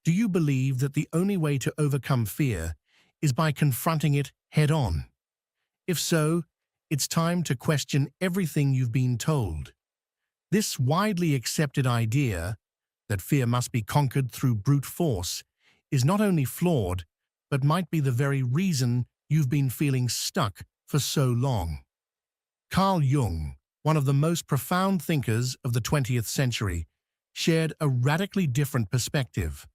Do you believe that the only way to overcome fear is by confronting it head-on? If so, it's time to question everything you've been told. This widely accepted idea that fear must be conquered through brute force is not only flawed, but might be the very reason you've been feeling stuck for so long. Carl Jung, one of the most profound thinkers of the 20th century, shared a radically different perspective,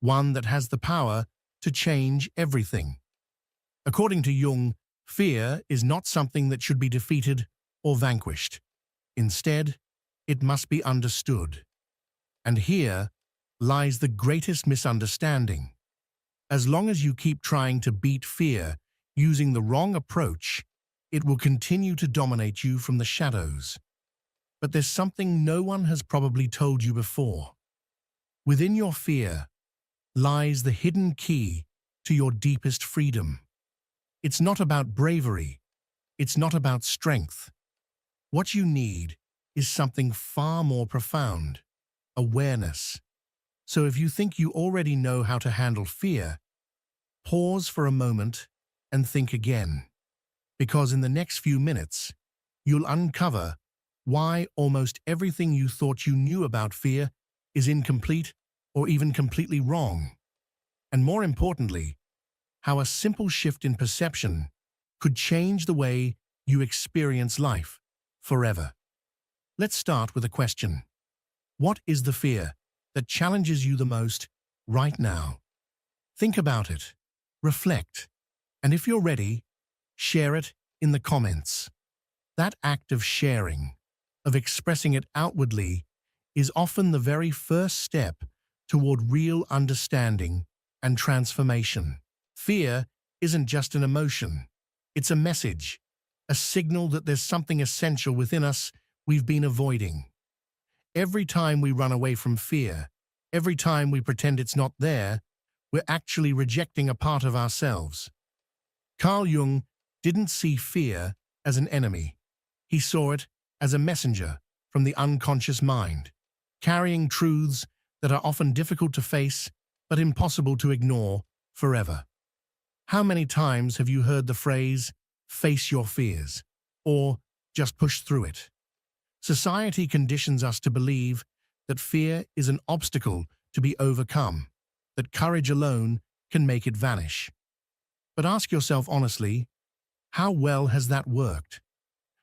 one that has the power to change everything. According to Jung, fear is not something that should be defeated or vanquished. Instead, it must be understood. And here lies the greatest misunderstanding. As long as you keep trying to beat fear using the wrong approach, it will continue to dominate you from the shadows. But there's something no one has probably told you before. Within your fear lies the hidden key to your deepest freedom. It's not about bravery. It's not about strength. What you need is something far more profound: awareness. So if you think you already know how to handle fear, pause for a moment and think again. Because in the next few minutes, you'll uncover why almost everything you thought you knew about fear is incomplete or even completely wrong. And more importantly, how a simple shift in perception could change the way you experience life forever. Let's start with a question. What is the fear that challenges you the most right now? Think about it, reflect, and if you're ready, share it in the comments. That act of sharing, of expressing it outwardly, is often the very first step toward real understanding and transformation. Fear isn't just an emotion. It's a message, a signal that there's something essential within us we've been avoiding. Every time we run away from fear, every time we pretend it's not there, we're actually rejecting a part of ourselves. Carl Jung didn't see fear as an enemy. He saw it as a messenger from the unconscious mind, carrying truths that are often difficult to face but impossible to ignore forever. How many times have you heard the phrase, "face your fears," or "just push through it"? Society conditions us to believe that fear is an obstacle to be overcome, that courage alone can make it vanish. But ask yourself honestly, how well has that worked?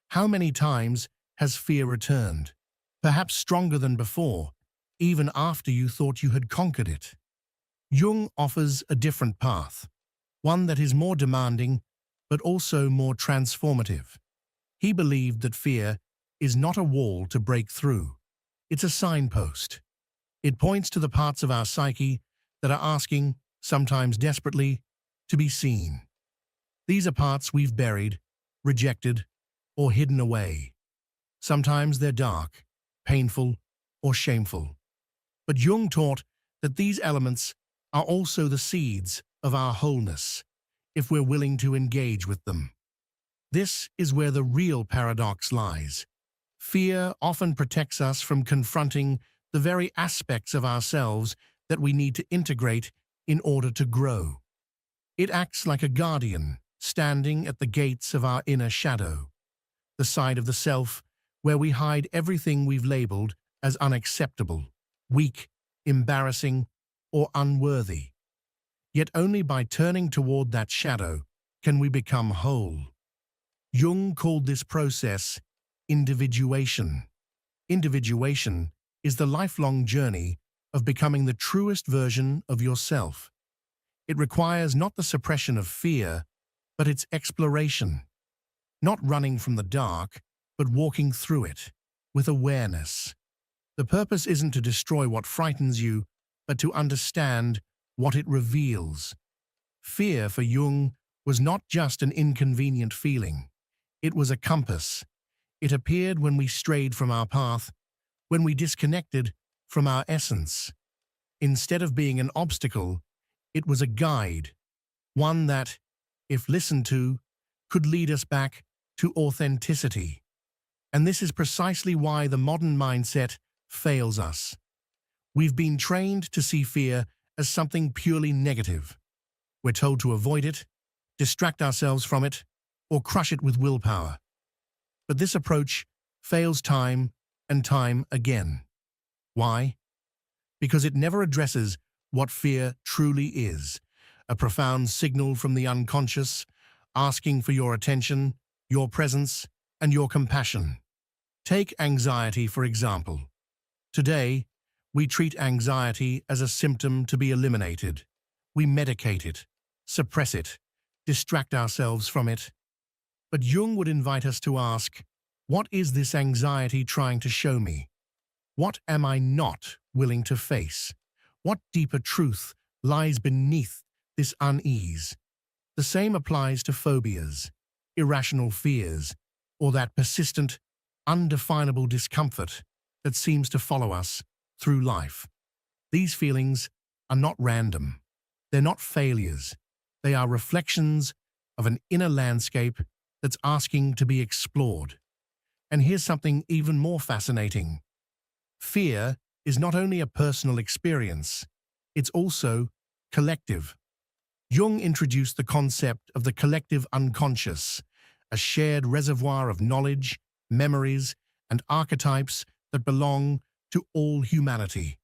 How many times has fear returned, perhaps stronger than before, even after you thought you had conquered it? Jung offers a different path, one that is more demanding, but also more transformative. He believed that fear is not a wall to break through. It's a signpost. It points to the parts of our psyche that are asking, sometimes desperately, to be seen. These are parts we've buried, rejected, or hidden away. Sometimes they're dark, painful, or shameful. But Jung taught that these elements are also the seeds of our wholeness, if we're willing to engage with them. This is where the real paradox lies. Fear often protects us from confronting the very aspects of ourselves that we need to integrate in order to grow. It acts like a guardian, standing at the gates of our inner shadow, the side of the self where we hide everything we've labeled as unacceptable, weak, embarrassing, or unworthy. Yet only by turning toward that shadow can we become whole. Jung called this process individuation. Individuation is the lifelong journey of becoming the truest version of yourself. It requires not the suppression of fear, but its exploration. Not running from the dark, but walking through it with awareness. The purpose isn't to destroy what frightens you, but to understand what it reveals. Fear for Jung was not just an inconvenient feeling. It was a compass. It appeared when we strayed from our path, when we disconnected from our essence. Instead of being an obstacle, it was a guide, one that, if listened to, could lead us back to authenticity. And this is precisely why the modern mindset fails us. We've been trained to see fear as something purely negative. We're told to avoid it, distract ourselves from it, or crush it with willpower. But this approach fails time and time again. Why? Because it never addresses what fear truly is, a profound signal from the unconscious, asking for your attention, your presence, and your compassion. Take anxiety, for example. Today, we treat anxiety as a symptom to be eliminated. We medicate it, suppress it, distract ourselves from it. But Jung would invite us to ask, what is this anxiety trying to show me? What am I not willing to face? What deeper truth lies beneath this unease? The same applies to phobias, irrational fears, or that persistent, undefinable discomfort that seems to follow us through life. These feelings are not random. They're not failures. They are reflections of an inner landscape that's asking to be explored. And here's something even more fascinating. Fear is not only a personal experience, it's also collective. Jung introduced the concept of the collective unconscious, a shared reservoir of knowledge, memories, and archetypes that belong to all humanity.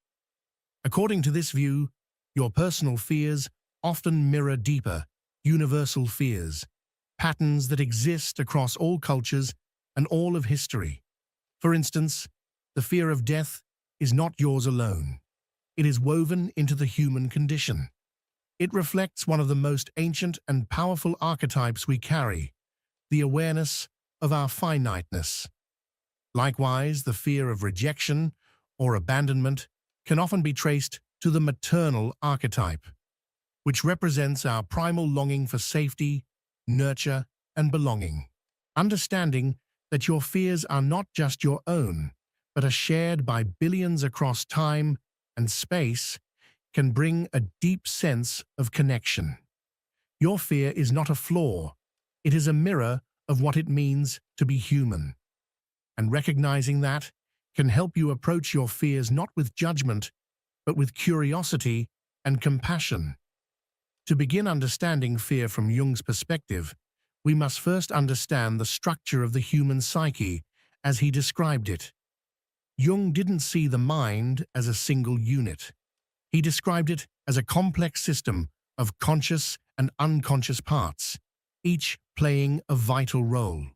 According to this view, your personal fears often mirror deeper, universal fears, patterns that exist across all cultures and all of history. For instance, the fear of death is not yours alone. It is woven into the human condition. It reflects one of the most ancient and powerful archetypes we carry, the awareness of our finiteness. Likewise, the fear of rejection or abandonment can often be traced to the maternal archetype, which represents our primal longing for safety, nurture, and belonging. Understanding that your fears are not just your own, but are shared by billions across time and space, can bring a deep sense of connection. Your fear is not a flaw, it is a mirror of what it means to be human. And recognizing that can help you approach your fears not with judgment, but with curiosity and compassion. To begin understanding fear from Jung's perspective, we must first understand the structure of the human psyche as he described it. Jung didn't see the mind as a single unit. He described it as a complex system of conscious and unconscious parts, each playing a vital role.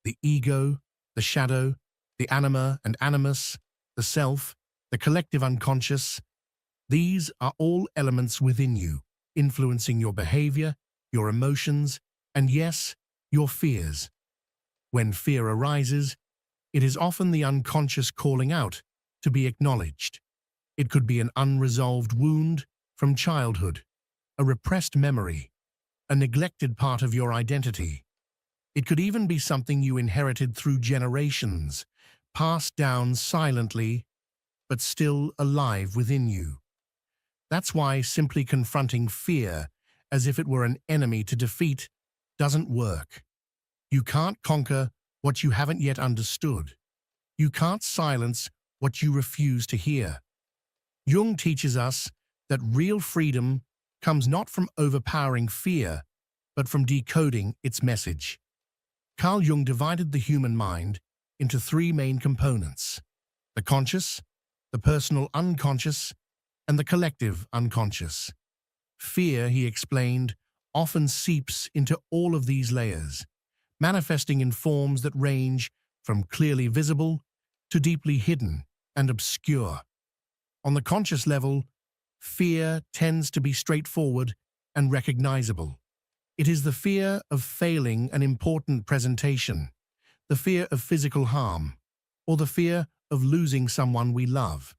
The ego, the shadow, the anima and animus, the self, the collective unconscious, these are all elements within you, influencing your behavior, your emotions, and yes, your fears. When fear arises, it is often the unconscious calling out to be acknowledged. It could be an unresolved wound from childhood, a repressed memory, a neglected part of your identity. It could even be something you inherited through generations, passed down silently, but still alive within you. That's why simply confronting fear as if it were an enemy to defeat doesn't work. You can't conquer what you haven't yet understood. You can't silence what you refuse to hear. Jung teaches us that real freedom comes not from overpowering fear, but from decoding its message. Carl Jung divided the human mind into three main components: the conscious, the personal unconscious, and the collective unconscious. Fear, he explained, often seeps into all of these layers, manifesting in forms that range from clearly visible to deeply hidden and obscure. On the conscious level, fear tends to be straightforward and recognizable. It is the fear of failing an important presentation, the fear of physical harm, or the fear of losing someone we love.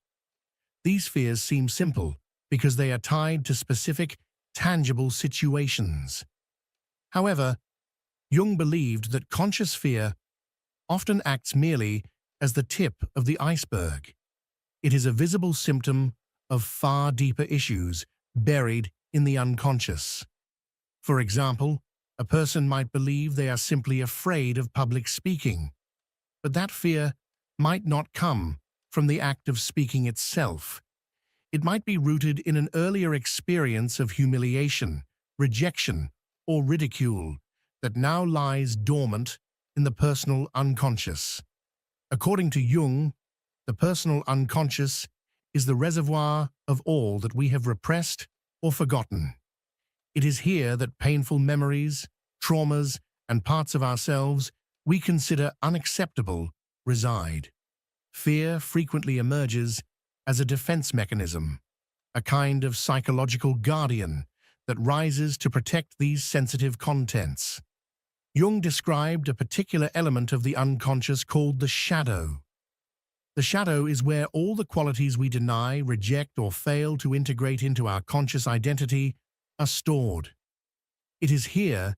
These fears seem simple because they are tied to specific, tangible situations. However, Jung believed that conscious fear often acts merely as the tip of the iceberg. It is a visible symptom of far deeper issues buried in the unconscious. For example, a person might believe they are simply afraid of public speaking, but that fear might not come from the act of speaking itself. It might be rooted in an earlier experience of humiliation, rejection, or ridicule that now lies dormant in the personal unconscious. According to Jung, the personal unconscious is the reservoir of all that we have repressed or forgotten. It is here that painful memories, traumas, and parts of ourselves we consider unacceptable reside. Fear frequently emerges as a defense mechanism, a kind of psychological guardian that rises to protect these sensitive contents. Jung described a particular element of the unconscious called the shadow. The shadow is where all the qualities we deny, reject, or fail to integrate into our conscious identity are stored. It is here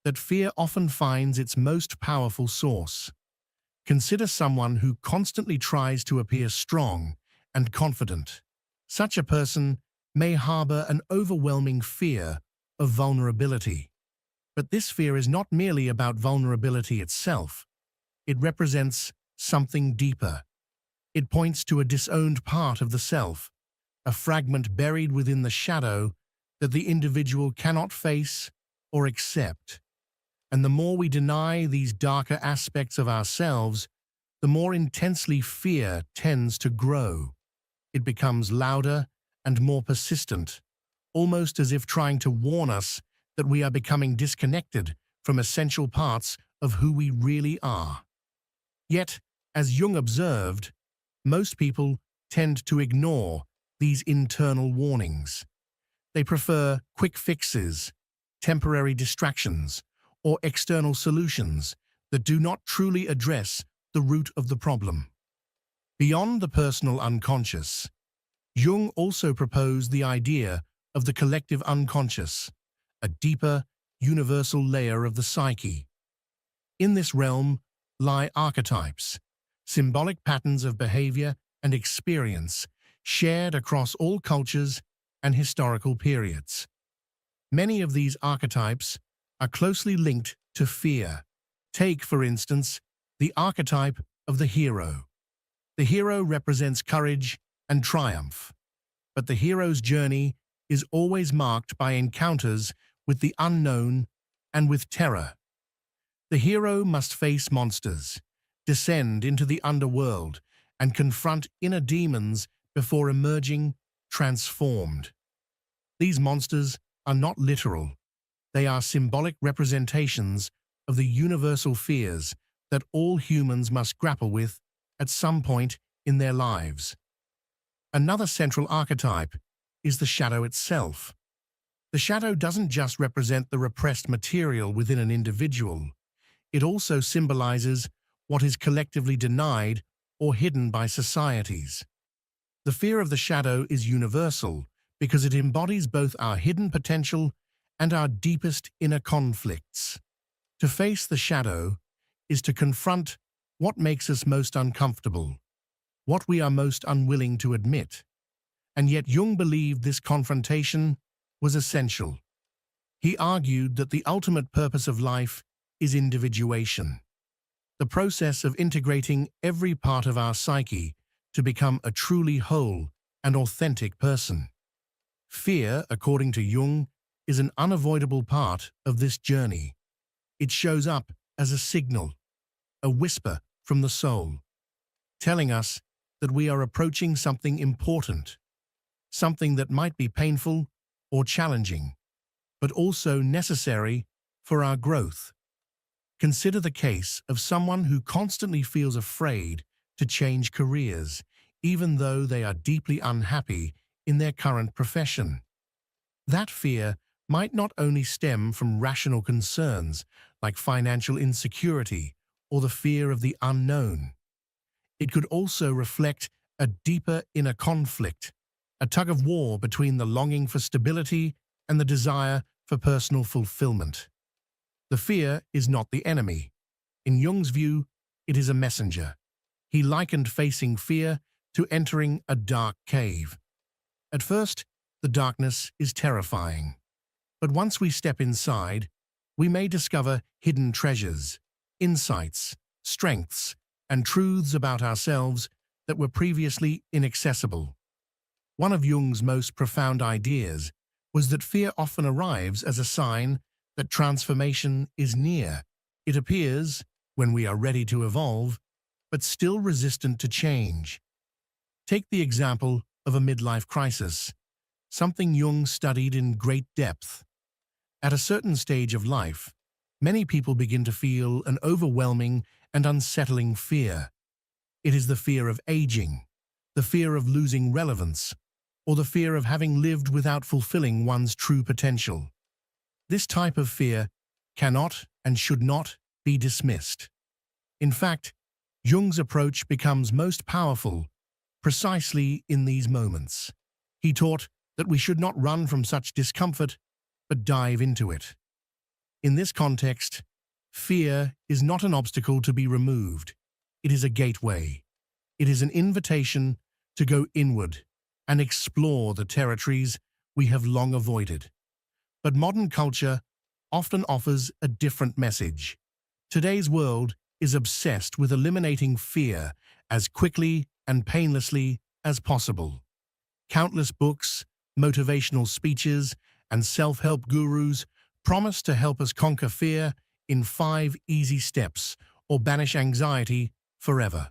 that fear often finds its most powerful source. Consider someone who constantly tries to appear strong and confident. Such a person may harbor an overwhelming fear of vulnerability. But this fear is not merely about vulnerability itself. It represents something deeper. It points to a disowned part of the self, a fragment buried within the shadow that the individual cannot face or accept. And the more we deny these darker aspects of ourselves, the more intensely fear tends to grow. It becomes louder and more persistent, almost as if trying to warn us that we are becoming disconnected from essential parts of who we really are. Yet, as Jung observed, most people tend to ignore these internal warnings. They prefer quick fixes, temporary distractions, or external solutions that do not truly address the root of the problem. Beyond the personal unconscious, Jung also proposed the idea of the collective unconscious, a deeper, universal layer of the psyche. In this realm lie archetypes, symbolic patterns of behavior and experience shared across all cultures and historical periods. Many of these archetypes are closely linked to fear. Take, for instance, the archetype of the hero. The hero represents courage and triumph, but the hero's journey is always marked by encounters with the unknown and with terror. The hero must face monsters, descend into the underworld, and confront inner demons before emerging transformed. These monsters are not literal. They are symbolic representations of the universal fears that all humans must grapple with at some point in their lives. Another central archetype is the shadow itself. The shadow doesn't just represent the repressed material within an individual. It also symbolizes what is collectively denied or hidden by societies. The fear of the shadow is universal because it embodies both our hidden potential and our deepest inner conflicts. To face the shadow is to confront what makes us most uncomfortable, what we are most unwilling to admit. And yet Jung believed this confrontation was essential. He argued that the ultimate purpose of life is individuation, the process of integrating every part of our psyche to become a truly whole and authentic person. Fear, according to Jung, is an unavoidable part of this journey. It shows up as a signal, a whisper from the soul, telling us that we are approaching something important, something that might be painful or challenging, but also necessary for our growth. Consider the case of someone who constantly feels afraid to change careers, even though they are deeply unhappy in their current profession. That fear might not only stem from rational concerns like financial insecurity or the fear of the unknown. It could also reflect a deeper inner conflict, a tug-of-war between the longing for stability and the desire for personal fulfillment. The fear is not the enemy. In Jung's view, it is a messenger. He likened facing fear to entering a dark cave. At first, the darkness is terrifying. But once we step inside, we may discover hidden treasures, insights, strengths, and truths about ourselves that were previously inaccessible. One of Jung's most profound ideas was that fear often arrives as a sign that transformation is near. It appears when we are ready to evolve, but still resistant to change. Take the example of a midlife crisis, something Jung studied in great depth. At a certain stage of life, many people begin to feel an overwhelming and unsettling fear. It is the fear of aging, the fear of losing relevance, or the fear of having lived without fulfilling one's true potential. This type of fear cannot and should not be dismissed. In fact, Jung's approach becomes most powerful precisely in these moments. He taught that we should not run from such discomfort, but dive into it. In this context, fear is not an obstacle to be removed. It is a gateway. It is an invitation to go inward and explore the territories we have long avoided. But modern culture often offers a different message. Today's world is obsessed with eliminating fear as quickly and painlessly as possible. Countless books, motivational speeches, and self-help gurus promise to help us conquer fear in 5 easy steps or banish anxiety forever.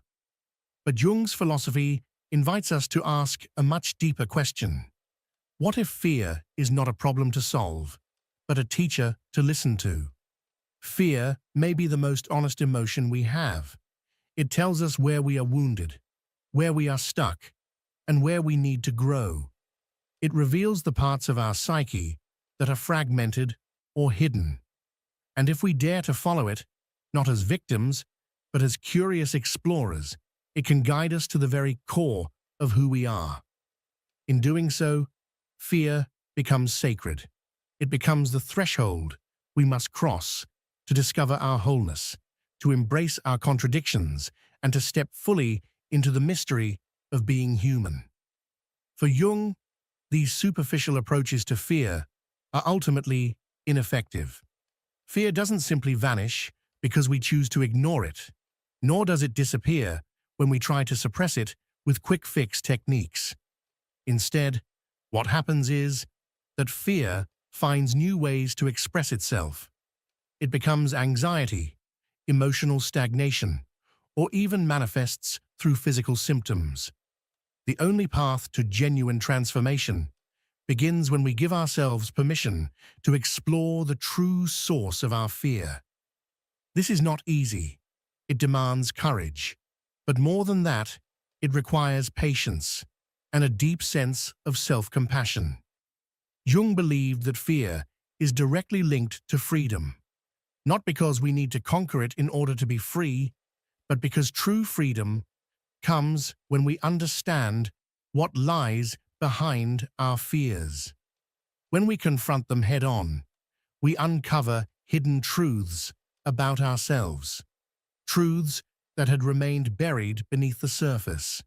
But Jung's philosophy invites us to ask a much deeper question. What if fear is not a problem to solve, but a teacher to listen to? Fear may be the most honest emotion we have. It tells us where we are wounded, where we are stuck, and where we need to grow. It reveals the parts of our psyche that are fragmented or hidden. And if we dare to follow it, not as victims, but as curious explorers, it can guide us to the very core of who we are. In doing so, fear becomes sacred. It becomes the threshold we must cross to discover our wholeness, to embrace our contradictions, and to step fully into the mystery of being human. For Jung, these superficial approaches to fear are ultimately ineffective. Fear doesn't simply vanish because we choose to ignore it, nor does it disappear when we try to suppress it with quick-fix techniques. Instead, what happens is that fear finds new ways to express itself. It becomes anxiety, emotional stagnation, or even manifests through physical symptoms. The only path to genuine transformation begins when we give ourselves permission to explore the true source of our fear. This is not easy. It demands courage. But more than that, it requires patience and a deep sense of self-compassion. Jung believed that fear is directly linked to freedom, not because we need to conquer it in order to be free, but because true freedom comes when we understand what lies behind our fears. When we confront them head-on, we uncover hidden truths about ourselves, truths that had remained buried beneath the surface.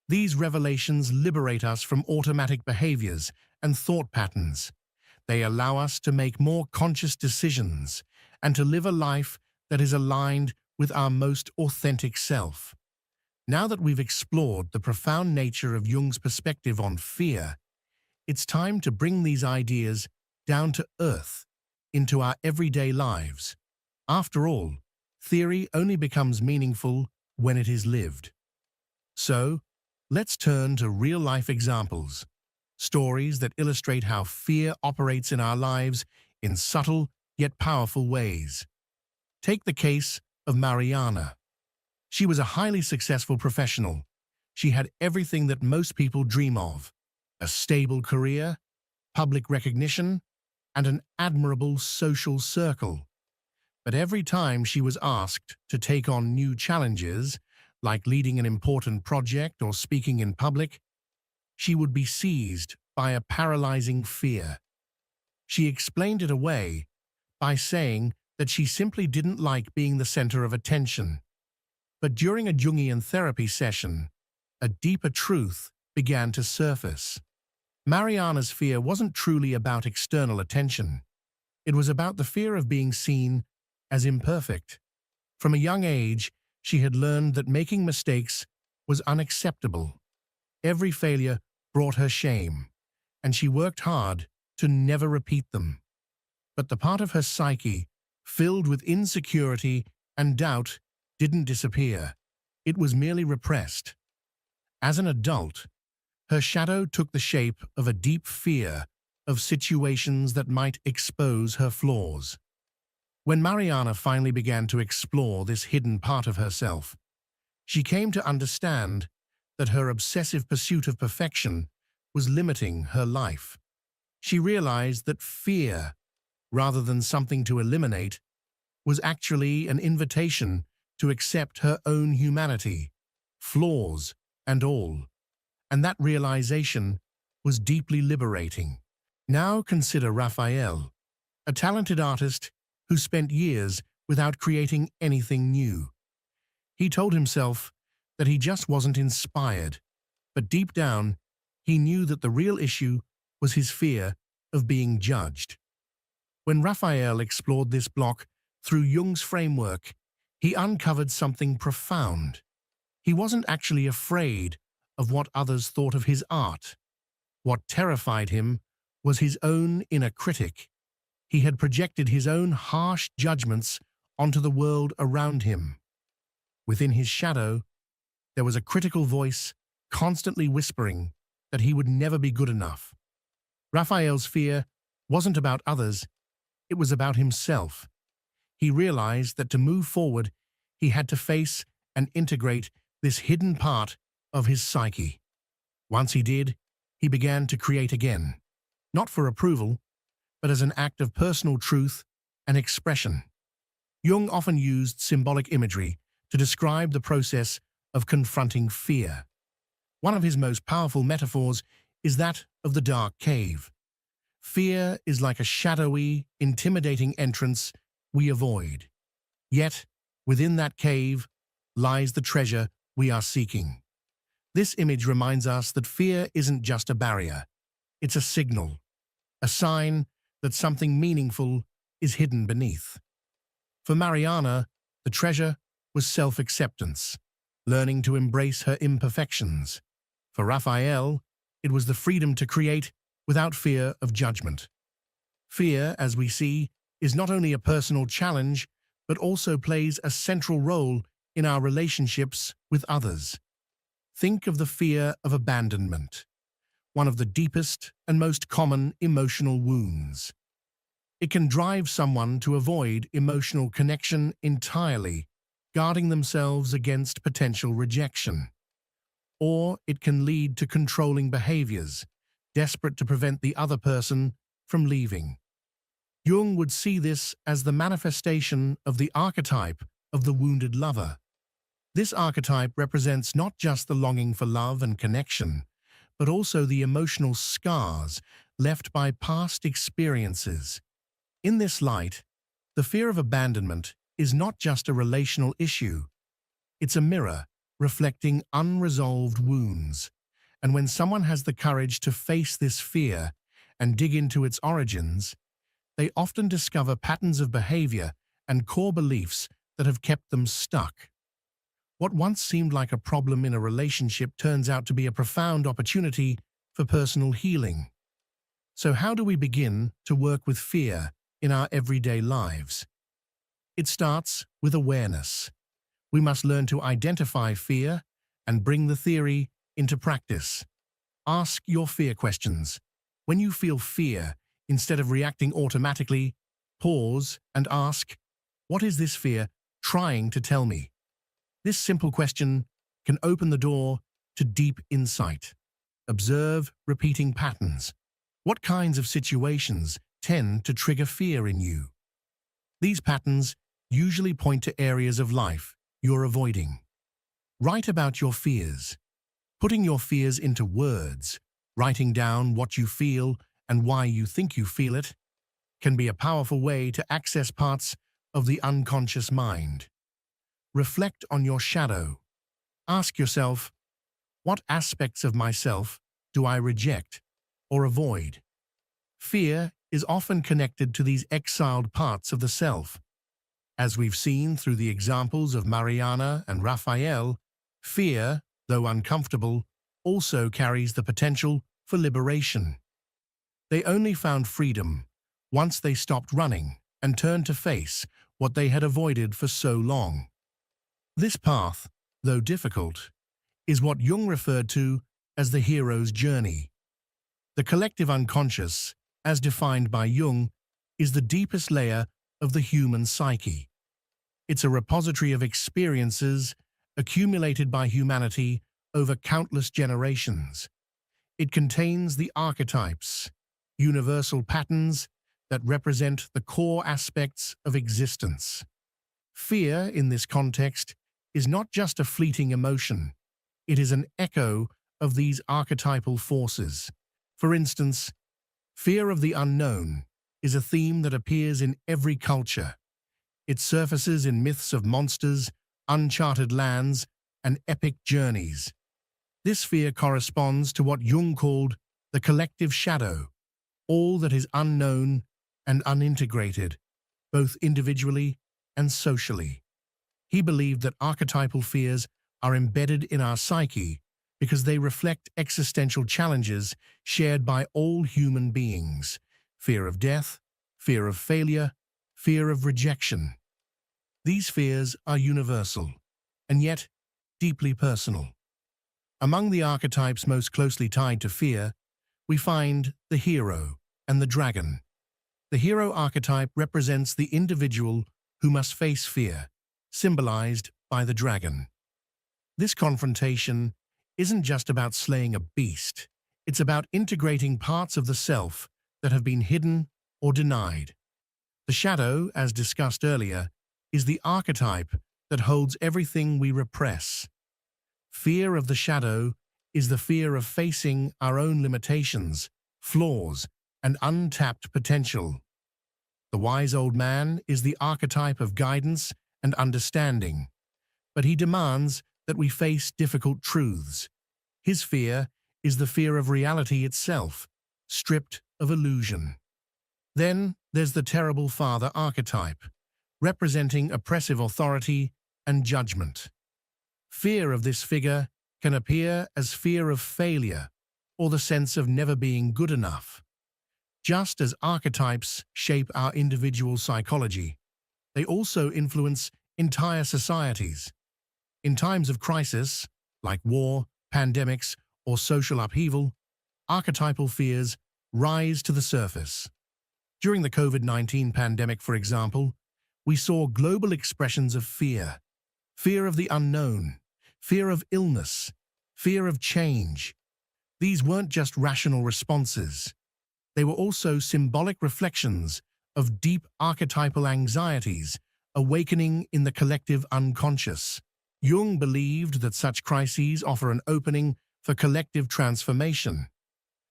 These revelations liberate us from automatic behaviors and thought patterns. They allow us to make more conscious decisions and to live a life that is aligned with our most authentic self. Now that we've explored the profound nature of Jung's perspective on fear, it's time to bring these ideas down to earth, into our everyday lives. After all, theory only becomes meaningful when it is lived. So, let's turn to real-life examples, stories that illustrate how fear operates in our lives in subtle yet powerful ways. Take the case of Mariana. She was a highly successful professional. She had everything that most people dream of: a stable career, public recognition, and an admirable social circle. But every time she was asked to take on new challenges, like leading an important project or speaking in public, she would be seized by a paralyzing fear. She explained it away by saying that she simply didn't like being the center of attention. But during a Jungian therapy session, a deeper truth began to surface. Mariana's fear wasn't truly about external attention. It was about the fear of being seen as imperfect. From a young age, she had learned that making mistakes was unacceptable. Every failure brought her shame, and she worked hard to never repeat them. But the part of her psyche, filled with insecurity and doubt, didn't disappear. It was merely repressed. As an adult, her shadow took the shape of a deep fear of situations that might expose her flaws. When Mariana finally began to explore this hidden part of herself, she came to understand that her obsessive pursuit of perfection was limiting her life. She realized that fear, rather than something to eliminate, was actually an invitation to accept her own humanity, flaws and all. And that realization was deeply liberating. Now consider Raphael, a talented artist who spent years without creating anything new. He told himself that he just wasn't inspired, but deep down, he knew that the real issue was his fear of being judged. When Raphael explored this block through Jung's framework, he uncovered something profound. He wasn't actually afraid of what others thought of his art. What terrified him was his own inner critic. He had projected his own harsh judgments onto the world around him. Within his shadow, there was a critical voice constantly whispering that he would never be good enough. Raphael's fear wasn't about others, it was about himself. He realized that to move forward, he had to face and integrate this hidden part of his psyche. Once he did, he began to create again, not for approval, but as an act of personal truth and expression. Jung often used symbolic imagery to describe the process of confronting fear. One of his most powerful metaphors is that of the dark cave. Fear is like a shadowy, intimidating entrance we avoid. Yet, within that cave lies the treasure we are seeking. This image reminds us that fear isn't just a barrier. It's a signal, a sign that something meaningful is hidden beneath. For Mariana, the treasure was self-acceptance, learning to embrace her imperfections. For Raphael, it was the freedom to create without fear of judgment. Fear, as we see, is not only a personal challenge, but also plays a central role in our relationships with others. Think of the fear of abandonment, one of the deepest and most common emotional wounds. It can drive someone to avoid emotional connection entirely, guarding themselves against potential rejection. Or it can lead to controlling behaviors, desperate to prevent the other person from leaving. Jung would see this as the manifestation of the archetype of the wounded lover. This archetype represents not just the longing for love and connection, but also the emotional scars left by past experiences. In this light, the fear of abandonment is not just a relational issue. It's a mirror reflecting unresolved wounds. And when someone has the courage to face this fear and dig into its origins, they often discover patterns of behavior and core beliefs that have kept them stuck. What once seemed like a problem in a relationship turns out to be a profound opportunity for personal healing. So how do we begin to work with fear in our everyday lives? It starts with awareness. We must learn to identify fear and bring the theory into practice. Ask your fear questions. When you feel fear, instead of reacting automatically, pause and ask, what is this fear trying to tell me? This simple question can open the door to deep insight. Observe repeating patterns. What kinds of situations tend to trigger fear in you? These patterns usually point to areas of life you're avoiding. Write about your fears. Putting your fears into words, writing down what you feel and why you think you feel it, can be a powerful way to access parts of the unconscious mind. Reflect on your shadow. Ask yourself, what aspects of myself do I reject or avoid? Fear is often connected to these exiled parts of the self. As we've seen through the examples of Mariana and Raphael, fear, though uncomfortable, also carries the potential for liberation. They only found freedom once they stopped running and turned to face what they had avoided for so long. This path, though difficult, is what Jung referred to as the hero's journey. The collective unconscious, as defined by Jung, is the deepest layer of the human psyche. It's a repository of experiences accumulated by humanity over countless generations. It contains the archetypes, universal patterns that represent the core aspects of existence. Fear, in this context, is not just a fleeting emotion. It is an echo of these archetypal forces. For instance, fear of the unknown is a theme that appears in every culture. It surfaces in myths of monsters, uncharted lands, and epic journeys. This fear corresponds to what Jung called the collective shadow, all that is unknown and unintegrated, both individually and socially. He believed that archetypal fears are embedded in our psyche because they reflect existential challenges shared by all human beings: fear of death, fear of failure, fear of rejection. These fears are universal, and yet deeply personal. Among the archetypes most closely tied to fear, we find the hero and the dragon. The hero archetype represents the individual who must face fear, symbolized by the dragon. This confrontation isn't just about slaying a beast. It's about integrating parts of the self that have been hidden or denied. The shadow, as discussed earlier, is the archetype that holds everything we repress. Fear of the shadow is the fear of facing our own limitations, flaws, and untapped potential. The wise old man is the archetype of guidance and understanding, but he demands that we face difficult truths. His fear is the fear of reality itself, stripped of illusion. Then there's the terrible father archetype, representing oppressive authority and judgment. Fear of this figure can appear as fear of failure or the sense of never being good enough. Just as archetypes shape our individual psychology, they also influence entire societies. In times of crisis, like war, pandemics, or social upheaval, archetypal fears rise to the surface. During the COVID-19 pandemic, for example, we saw global expressions of fear. Fear of the unknown, fear of illness, fear of change. These weren't just rational responses. They were also symbolic reflections of deep archetypal anxieties awakening in the collective unconscious. Jung believed that such crises offer an opening for collective transformation.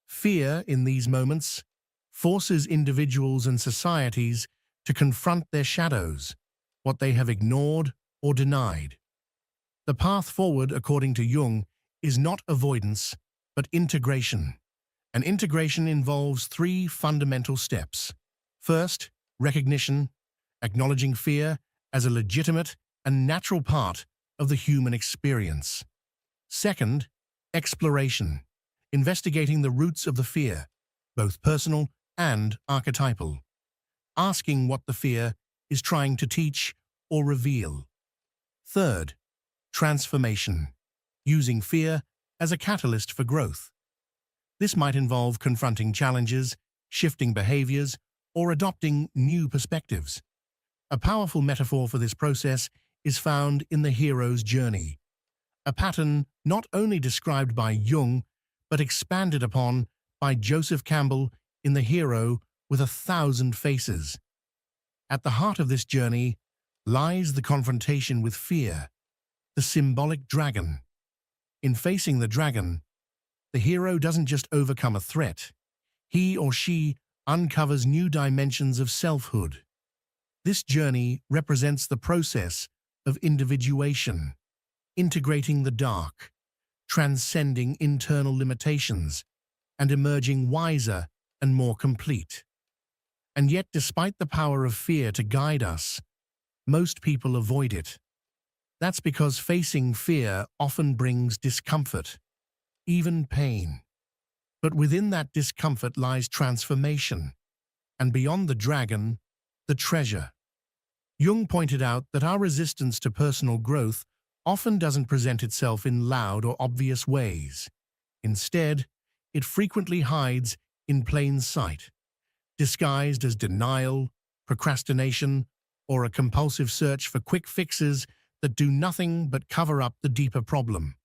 Fear, in these moments, forces individuals and societies to confront their shadows, what they have ignored or denied. The path forward, according to Jung, is not avoidance, but integration. And integration involves three fundamental steps. First, recognition, acknowledging fear as a legitimate and natural part of the human experience. Second, exploration, investigating the roots of the fear, both personal and archetypal, asking what the fear is trying to teach or reveal. Third, transformation, using fear as a catalyst for growth. This might involve confronting challenges, shifting behaviors, or adopting new perspectives. A powerful metaphor for this process is found in the hero's journey, a pattern not only described by Jung, but expanded upon by Joseph Campbell in The Hero with 1,000 Faces. At the heart of this journey lies the confrontation with fear, the symbolic dragon. In facing the dragon, the hero doesn't just overcome a threat. He or she uncovers new dimensions of selfhood. This journey represents the process of individuation, integrating the dark, transcending internal limitations, and emerging wiser and more complete. And yet, despite the power of fear to guide us, most people avoid it. That's because facing fear often brings discomfort. even pain. But within that discomfort lies transformation, and beyond the dragon, the treasure. Jung pointed out that our resistance to personal growth often doesn't present itself in loud or obvious ways. Instead, it frequently hides in plain sight, disguised as denial, procrastination, or a compulsive search for quick fixes that do nothing but cover up the deeper problem.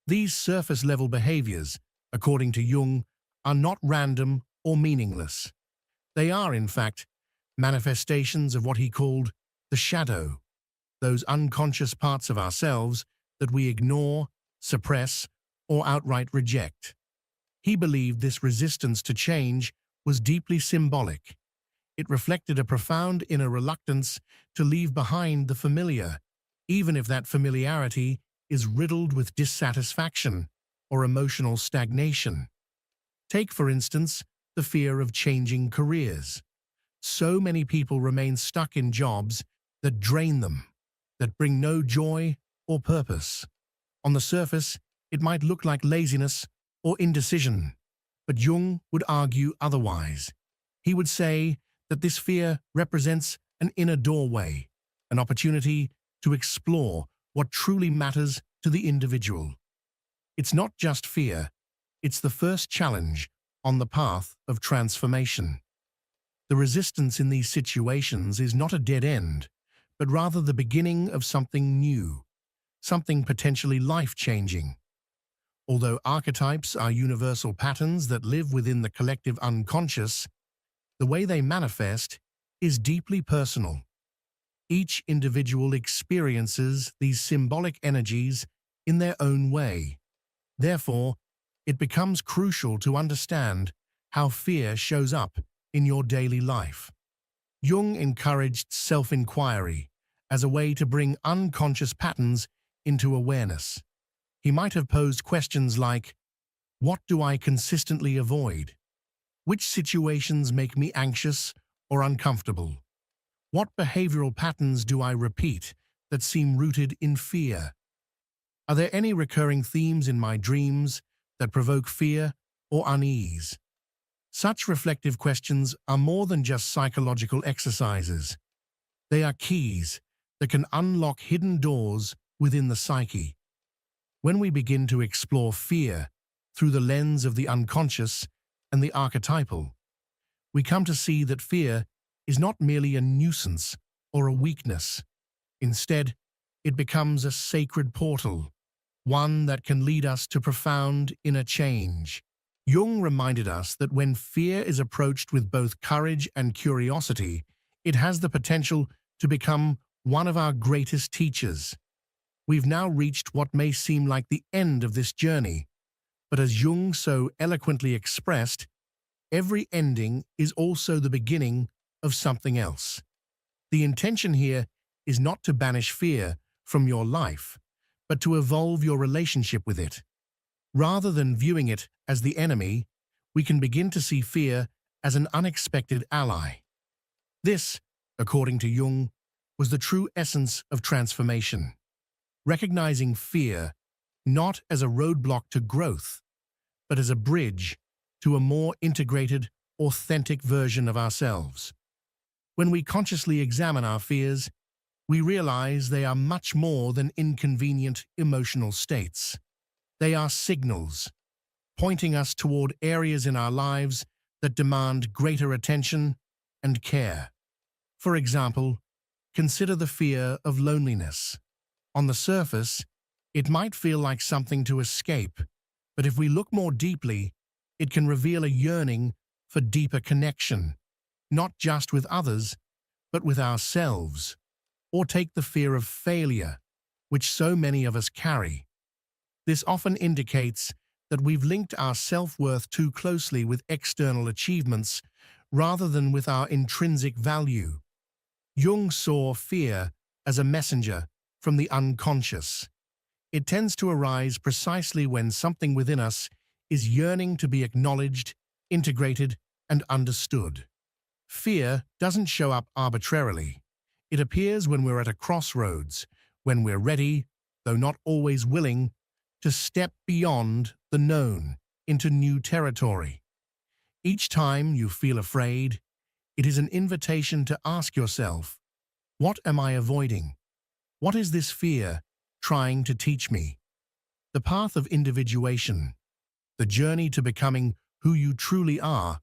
These surface-level behaviors, according to Jung, are not random or meaningless. They are, in fact, manifestations of what he called the shadow, those unconscious parts of ourselves that we ignore, suppress, or outright reject. He believed this resistance to change was deeply symbolic. It reflected a profound inner reluctance to leave behind the familiar, even if that familiarity is riddled with dissatisfaction or emotional stagnation. Take, for instance, the fear of changing careers. So many people remain stuck in jobs that drain them, that bring no joy or purpose. On the surface, it might look like laziness or indecision, but Jung would argue otherwise. He would say that this fear represents an inner doorway, an opportunity to explore what truly matters to the individual. It's not just fear, it's the first challenge on the path of transformation. The resistance in these situations is not a dead end, but rather the beginning of something new, something potentially life-changing. Although archetypes are universal patterns that live within the collective unconscious, the way they manifest is deeply personal. Each individual experiences these symbolic energies in their own way. Therefore, it becomes crucial to understand how fear shows up in your daily life. Jung encouraged self-inquiry as a way to bring unconscious patterns into awareness. He might have posed questions like, what do I consistently avoid? Which situations make me anxious or uncomfortable? What behavioral patterns do I repeat that seem rooted in fear? Are there any recurring themes in my dreams that provoke fear or unease? Such reflective questions are more than just psychological exercises. They are keys that can unlock hidden doors within the psyche. When we begin to explore fear through the lens of the unconscious and the archetypal, we come to see that fear is not merely a nuisance or a weakness. Instead, it becomes a sacred portal, one that can lead us to profound inner change. Jung reminded us that when fear is approached with both courage and curiosity, it has the potential to become one of our greatest teachers. We've now reached what may seem like the end of this journey, but as Jung so eloquently expressed, every ending is also the beginning of something else. The intention here is not to banish fear from your life, but to evolve your relationship with it. Rather than viewing it as the enemy, we can begin to see fear as an unexpected ally. This, according to Jung, was the true essence of transformation. Recognizing fear not as a roadblock to growth, but as a bridge to a more integrated, authentic version of ourselves. When we consciously examine our fears, we realize they are much more than inconvenient emotional states. They are signals, pointing us toward areas in our lives that demand greater attention and care. For example, consider the fear of loneliness. On the surface, it might feel like something to escape, but if we look more deeply, it can reveal a yearning for deeper connection, not just with others, but with ourselves. Or take the fear of failure, which so many of us carry. This often indicates that we've linked our self-worth too closely with external achievements rather than with our intrinsic value. Jung saw fear as a messenger from the unconscious. It tends to arise precisely when something within us is yearning to be acknowledged, integrated, and understood. Fear doesn't show up arbitrarily. It appears when we're at a crossroads, when we're ready, though not always willing, to step beyond the known into new territory. Each time you feel afraid, it is an invitation to ask yourself, what am I avoiding? What is this fear trying to teach me? The path of individuation, the journey to becoming who you truly are,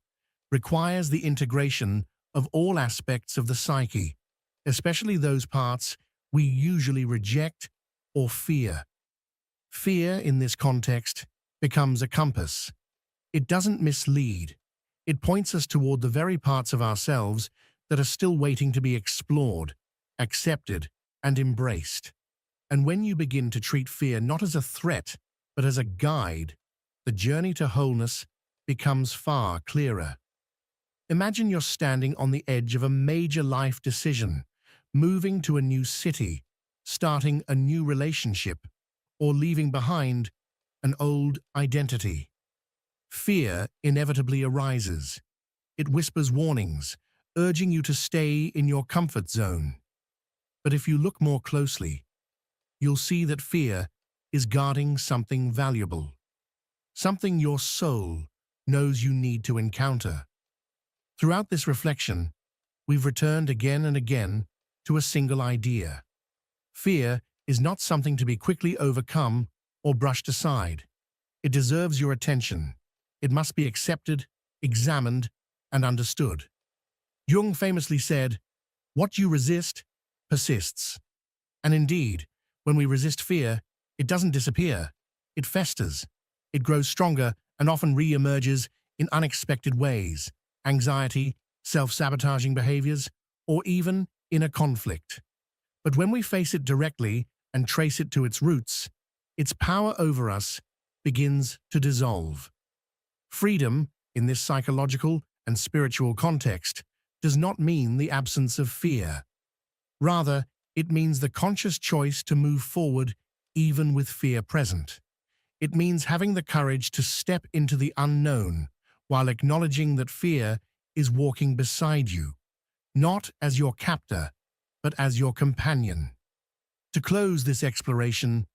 requires the integration of all aspects of the psyche, especially those parts we usually reject or fear. Fear, in this context, becomes a compass. It doesn't mislead. It points us toward the very parts of ourselves that are still waiting to be explored, accepted, and embraced. And when you begin to treat fear not as a threat, but as a guide, the journey to wholeness becomes far clearer. Imagine you're standing on the edge of a major life decision, moving to a new city, starting a new relationship, or leaving behind an old identity. Fear inevitably arises. It whispers warnings, urging you to stay in your comfort zone. But if you look more closely, you'll see that fear is guarding something valuable, something your soul knows you need to encounter. Throughout this reflection, we've returned again and again to a single idea. Fear is not something to be quickly overcome or brushed aside. It deserves your attention. It must be accepted, examined, and understood. Jung famously said, "What you resist persists." And indeed, when we resist fear, it doesn't disappear. It festers. It grows stronger and often re-emerges in unexpected ways: anxiety, self-sabotaging behaviors, or even inner conflict. But when we face it directly and trace it to its roots, its power over us begins to dissolve. Freedom, in this psychological and spiritual context, does not mean the absence of fear. Rather, it means the conscious choice to move forward even with fear present. It means having the courage to step into the unknown while acknowledging that fear is walking beside you, not as your captor, but as your companion. To close this exploration,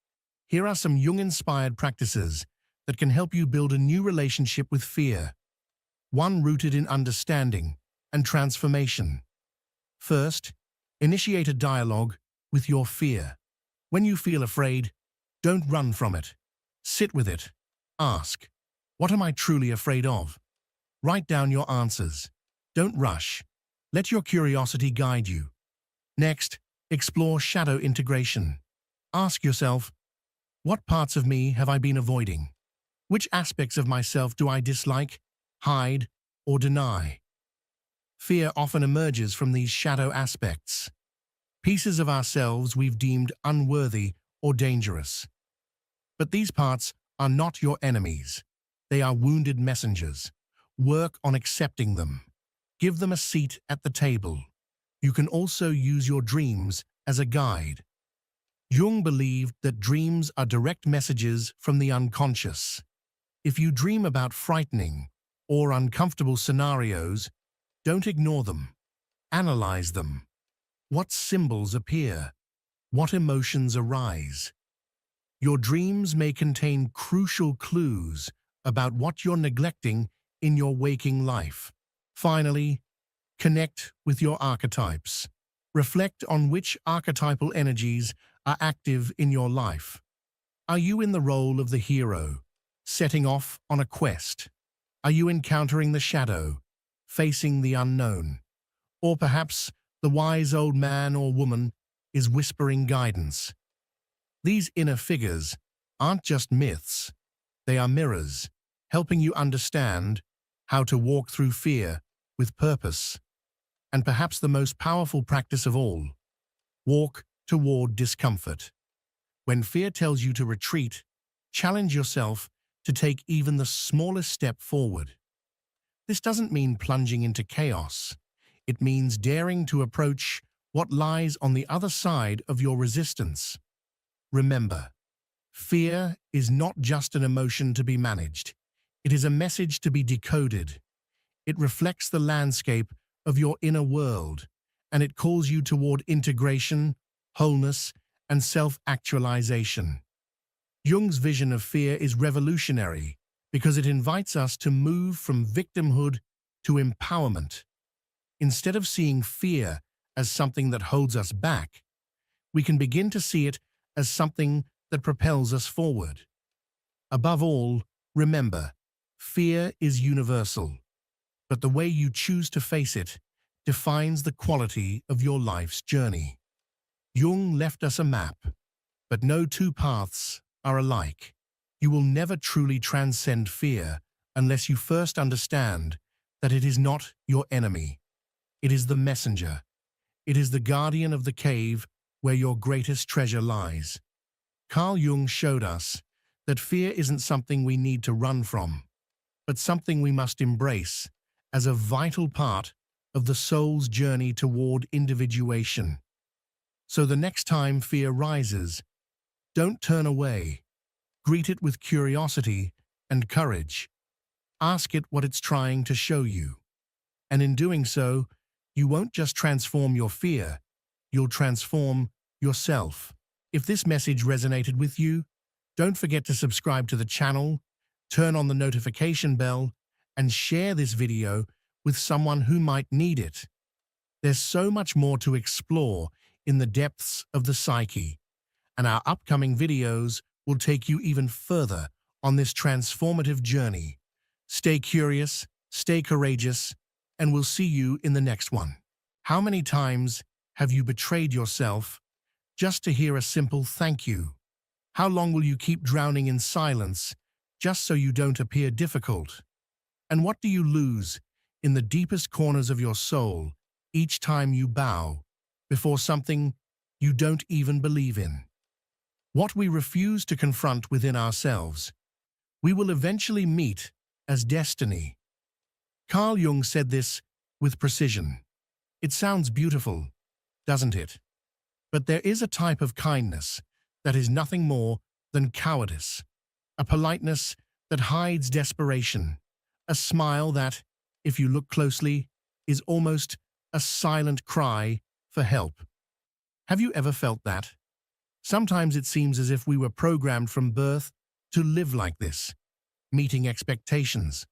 here are some Jung-inspired practices that can help you build a new relationship with fear, one rooted in understanding and transformation. First, initiate a dialogue with your fear. When you feel afraid, don't run from it. Sit with it. Ask, what am I truly afraid of? Write down your answers. Don't rush. Let your curiosity guide you. Next, explore shadow integration. Ask yourself, what parts of me have I been avoiding? Which aspects of myself do I dislike, hide, or deny? Fear often emerges from these shadow aspects, pieces of ourselves we've deemed unworthy or dangerous. But these parts are not your enemies. They are wounded messengers. Work on accepting them. Give them a seat at the table. You can also use your dreams as a guide. Jung believed that dreams are direct messages from the unconscious. If you dream about frightening or uncomfortable scenarios, don't ignore them. Analyze them. What symbols appear? What emotions arise? Your dreams may contain crucial clues about what you're neglecting in your waking life. Finally, connect with your archetypes. Reflect on which archetypal energies are active in your life. Are you in the role of the hero, setting off on a quest? Are you encountering the shadow, facing the unknown? Or perhaps the wise old man or woman is whispering guidance. These inner figures aren't just myths. They are mirrors, helping you understand how to walk through fear with purpose. And perhaps the most powerful practice of all, walk toward discomfort. When fear tells you to retreat, challenge yourself to take even the smallest step forward. This doesn't mean plunging into chaos. It means daring to approach what lies on the other side of your resistance. Remember, fear is not just an emotion to be managed. It is a message to be decoded. It reflects the landscape of your inner world, and it calls you toward integration, wholeness, and self-actualization. Jung's vision of fear is revolutionary because it invites us to move from victimhood to empowerment. Instead of seeing fear as something that holds us back, we can begin to see it as something that propels us forward. Above all, remember, fear is universal, but the way you choose to face it defines the quality of your life's journey. Jung left us a map, but no two paths are alike. You will never truly transcend fear unless you first understand that it is not your enemy. It is the messenger. It is the guardian of the cave where your greatest treasure lies. Carl Jung showed us that fear isn't something we need to run from, but something we must embrace as a vital part of the soul's journey toward individuation. So the next time fear rises, don't turn away. Greet it with curiosity and courage. Ask it what it's trying to show you. And in doing so, you won't just transform your fear, you'll transform yourself. If this message resonated with you, don't forget to subscribe to the channel, turn on the notification bell, and share this video with someone who might need it. There's so much more to explore in the depths of the psyche, and our upcoming videos will take you even further on this transformative journey. Stay curious, stay courageous, and we'll see you in the next one. How many times have you betrayed yourself just to hear a simple thank you? How long will you keep drowning in silence just so you don't appear difficult? And what do you lose in the deepest corners of your soul each time you bow before something you don't even believe in? What we refuse to confront within ourselves, we will eventually meet as destiny. Carl Jung said this with precision. It sounds beautiful, doesn't it? But there is a type of kindness that is nothing more than cowardice, a politeness that hides desperation, a smile that, if you look closely, is almost a silent cry for help. Have you ever felt that? Sometimes it seems as if we were programmed from birth to live like this, meeting expectations,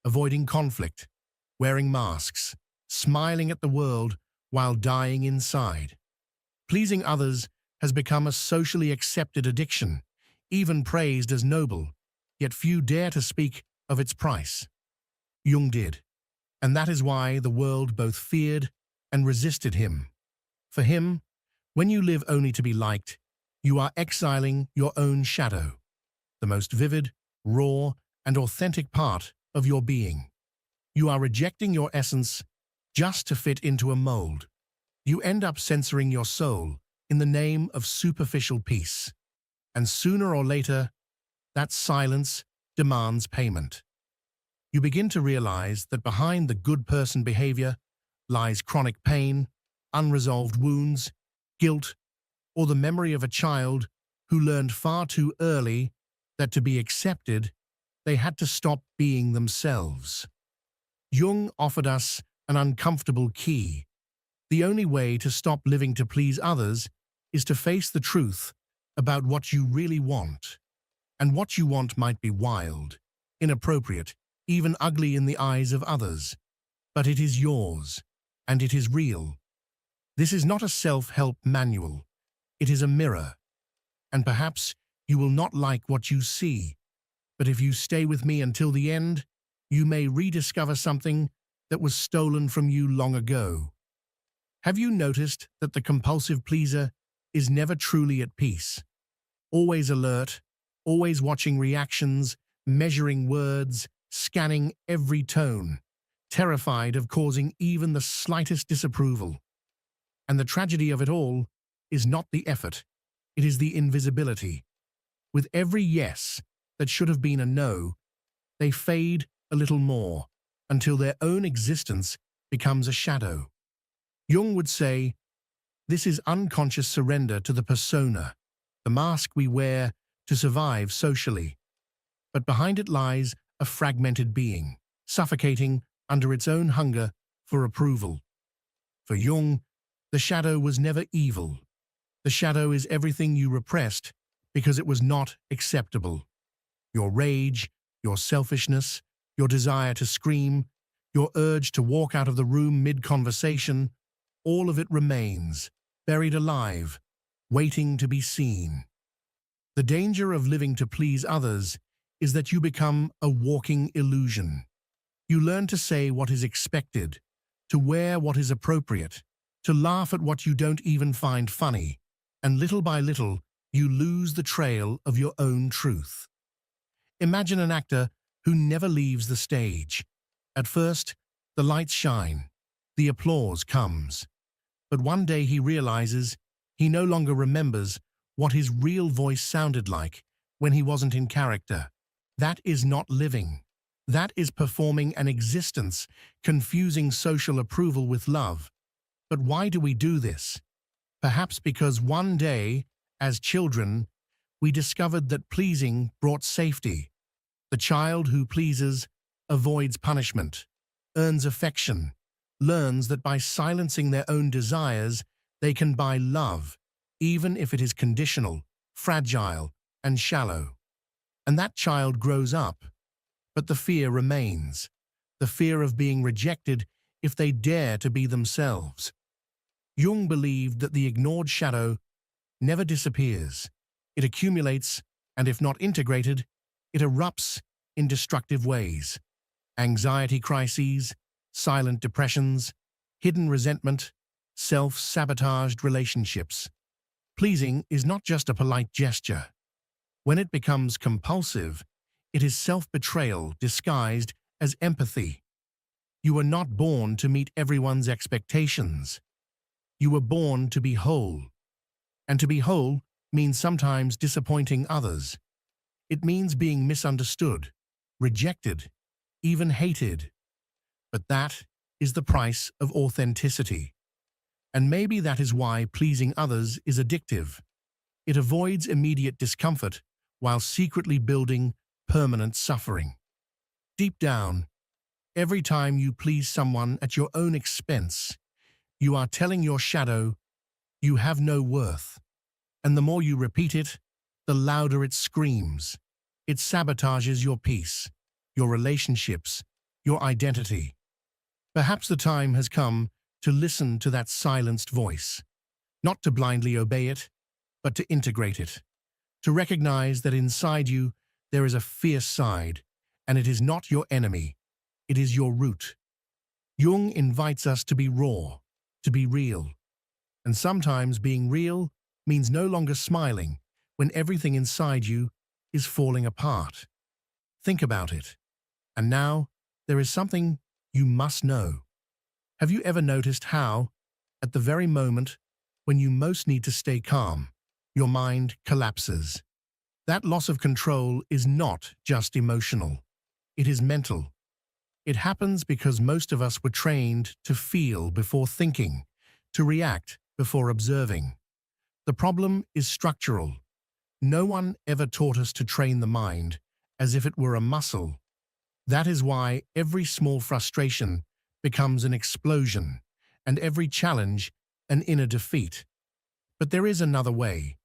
avoiding conflict, wearing masks, smiling at the world while dying inside. Pleasing others has become a socially accepted addiction, even praised as noble, yet few dare to speak of its price. Jung did, and that is why the world both feared and resisted him. For him, when you live only to be liked, you are exiling your own shadow, the most vivid, raw, and authentic part of your being. You are rejecting your essence just to fit into a mold. You end up censoring your soul in the name of superficial peace. And sooner or later, that silence demands payment. You begin to realize that behind the good person behavior lies chronic pain, unresolved wounds, guilt, or the memory of a child who learned far too early that to be accepted, they had to stop being themselves. Jung offered us an uncomfortable key. The only way to stop living to please others is to face the truth about what you really want. And what you want might be wild, inappropriate, even ugly in the eyes of others. But it is yours, and it is real. This is not a self-help manual. It is a mirror. And perhaps you will not like what you see, but if you stay with me until the end, you may rediscover something that was stolen from you long ago. Have you noticed that the compulsive pleaser is never truly at peace? Always alert, always watching reactions, measuring words, scanning every tone, terrified of causing even the slightest disapproval. And the tragedy of it all is not the effort, it is the invisibility. With every yes that should have been a no, they fade a little more until their own existence becomes a shadow. Jung would say, this is unconscious surrender to the persona, the mask we wear to survive socially. But behind it lies a fragmented being, suffocating under its own hunger for approval. For Jung, the shadow was never evil. The shadow is everything you repressed because it was not acceptable. Your rage, your selfishness, your desire to scream, your urge to walk out of the room mid-conversation, all of it remains, buried alive, waiting to be seen. The danger of living to please others is that you become a walking illusion. You learn to say what is expected, to wear what is appropriate, to laugh at what you don't even find funny, and little by little, you lose the trail of your own truth. Imagine an actor who never leaves the stage. At first, the lights shine, the applause comes. But one day he realizes he no longer remembers what his real voice sounded like when he wasn't in character. That is not living. That is performing an existence, confusing social approval with love. But why do we do this? Perhaps because one day, as children, we discovered that pleasing brought safety. The child who pleases avoids punishment, earns affection, learns that by silencing their own desires, they can buy love, even if it is conditional, fragile, and shallow. And that child grows up, but the fear remains, the fear of being rejected if they dare to be themselves. Jung believed that the ignored shadow never disappears. It accumulates, and if not integrated, it erupts in destructive ways. Anxiety crises, silent depressions, hidden resentment, self-sabotaged relationships. Pleasing is not just a polite gesture. When it becomes compulsive, it is self-betrayal disguised as empathy. You were not born to meet everyone's expectations. You were born to be whole. And to be whole means sometimes disappointing others. It means being misunderstood, rejected, even hated. But that is the price of authenticity. And maybe that is why pleasing others is addictive. It avoids immediate discomfort while secretly building permanent suffering. Deep down, every time you please someone at your own expense, you are telling your shadow, you have no worth. And the more you repeat it, the louder it screams. It sabotages your peace, your relationships, your identity. Perhaps the time has come to listen to that silenced voice, not to blindly obey it, but to integrate it, to recognize that inside you there is a fierce side, and it is not your enemy, it is your root. Jung invites us to be raw, to be real. And sometimes being real means no longer smiling when everything inside you is falling apart. Think about it. And now, there is something you must know. Have you ever noticed how, at the very moment when you most need to stay calm, your mind collapses? That loss of control is not just emotional. It is mental. It happens because most of us were trained to feel before thinking, to react before observing. The problem is structural. No one ever taught us to train the mind as if it were a muscle. That is why every small frustration becomes an explosion, and every challenge an inner defeat. But there is another way,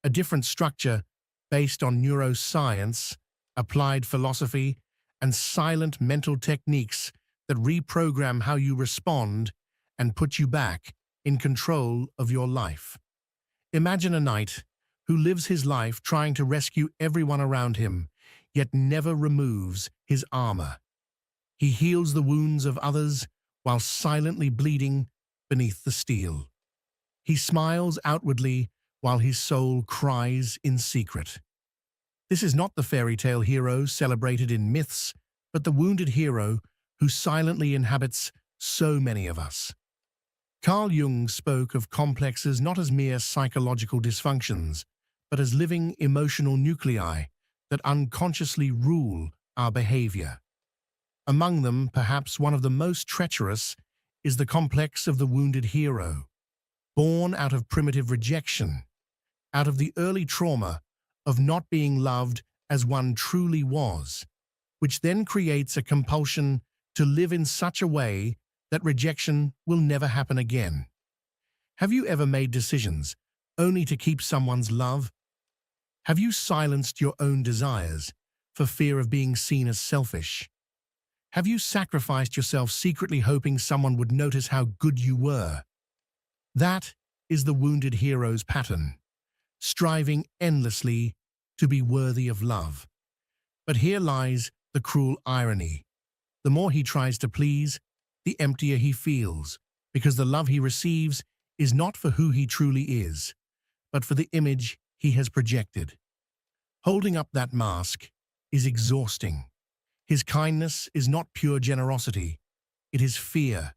a different structure based on neuroscience, applied philosophy, and silent mental techniques that reprogram how you respond and put you back in control of your life. Imagine a knight who lives his life trying to rescue everyone around him, yet never removes his armor. He heals the wounds of others while silently bleeding beneath the steel. He smiles outwardly while his soul cries in secret. This is not the fairy tale hero celebrated in myths, but the wounded hero who silently inhabits so many of us. Carl Jung spoke of complexes not as mere psychological dysfunctions, but as living emotional nuclei that unconsciously rule our behavior. Among them, perhaps one of the most treacherous is the complex of the wounded hero, born out of primitive rejection, out of the early trauma of not being loved as one truly was, which then creates a compulsion to live in such a way that rejection will never happen again. Have you ever made decisions only to keep someone's love? Have you silenced your own desires for fear of being seen as selfish? Have you sacrificed yourself secretly hoping someone would notice how good you were? That is the wounded hero's pattern, striving endlessly to be worthy of love. But here lies the cruel irony. The more he tries to please, the emptier he feels, because the love he receives is not for who he truly is, but for the image he has projected. Holding up that mask is exhausting. His kindness is not pure generosity. It is fear,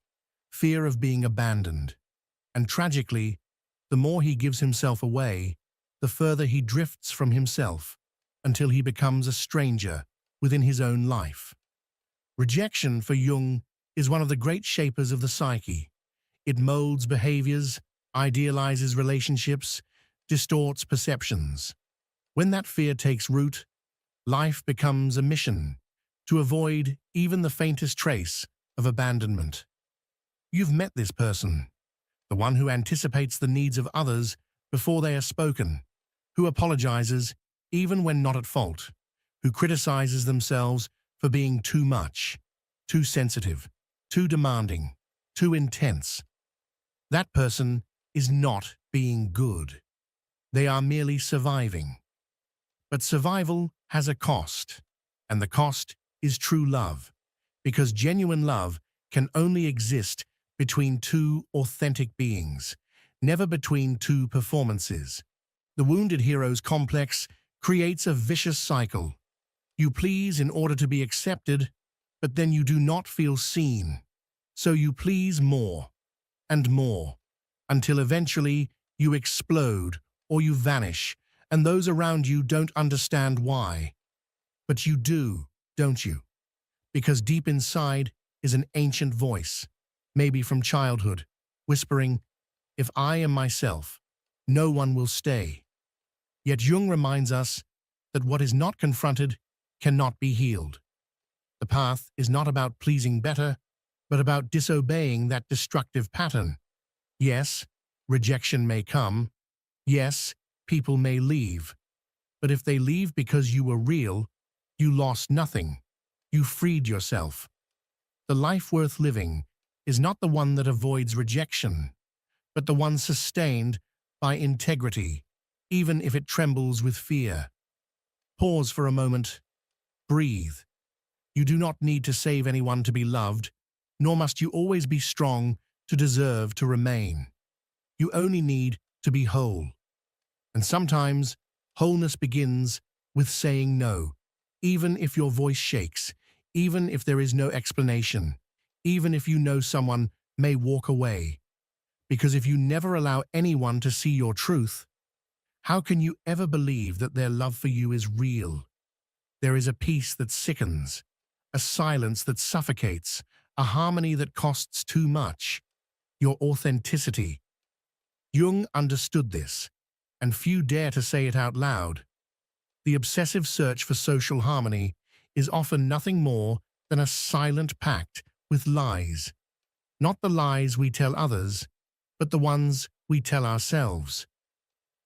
fear of being abandoned. And tragically, the more he gives himself away, the further he drifts from himself, until he becomes a stranger within his own life. Rejection, for Jung, is one of the great shapers of the psyche. It molds behaviors, idealizes relationships, distorts perceptions. When that fear takes root, life becomes a mission to avoid even the faintest trace of abandonment. You've met this person, the one who anticipates the needs of others before they are spoken, who apologizes even when not at fault, who criticizes themselves for being too much, too sensitive, too demanding, too intense. That person is not being good. They are merely surviving. But survival has a cost, and the cost is true love, because genuine love can only exist between two authentic beings, never between two performances. The wounded hero's complex creates a vicious cycle. You please in order to be accepted, but then you do not feel seen. So you please more and more, until eventually you explode or you vanish, and those around you don't understand why. But you do, don't you? Because deep inside is an ancient voice, maybe from childhood, whispering, "If I am myself, no one will stay." Yet Jung reminds us that what is not confronted cannot be healed. The path is not about pleasing better, but about disobeying that destructive pattern. Yes, rejection may come. Yes, people may leave. But if they leave because you were real, you lost nothing. You freed yourself. The life worth living is not the one that avoids rejection, but the one sustained by integrity, even if it trembles with fear. Pause for a moment. Breathe. You do not need to save anyone to be loved, nor must you always be strong to deserve to remain. You only need to be whole. And sometimes, wholeness begins with saying no, even if your voice shakes, even if there is no explanation, even if you know someone may walk away. Because if you never allow anyone to see your truth, how can you ever believe that their love for you is real? There is a peace that sickens, a silence that suffocates, a harmony that costs too much. Your authenticity. Jung understood this, and few dare to say it out loud. The obsessive search for social harmony is often nothing more than a silent pact with lies. Not the lies we tell others, but the ones we tell ourselves.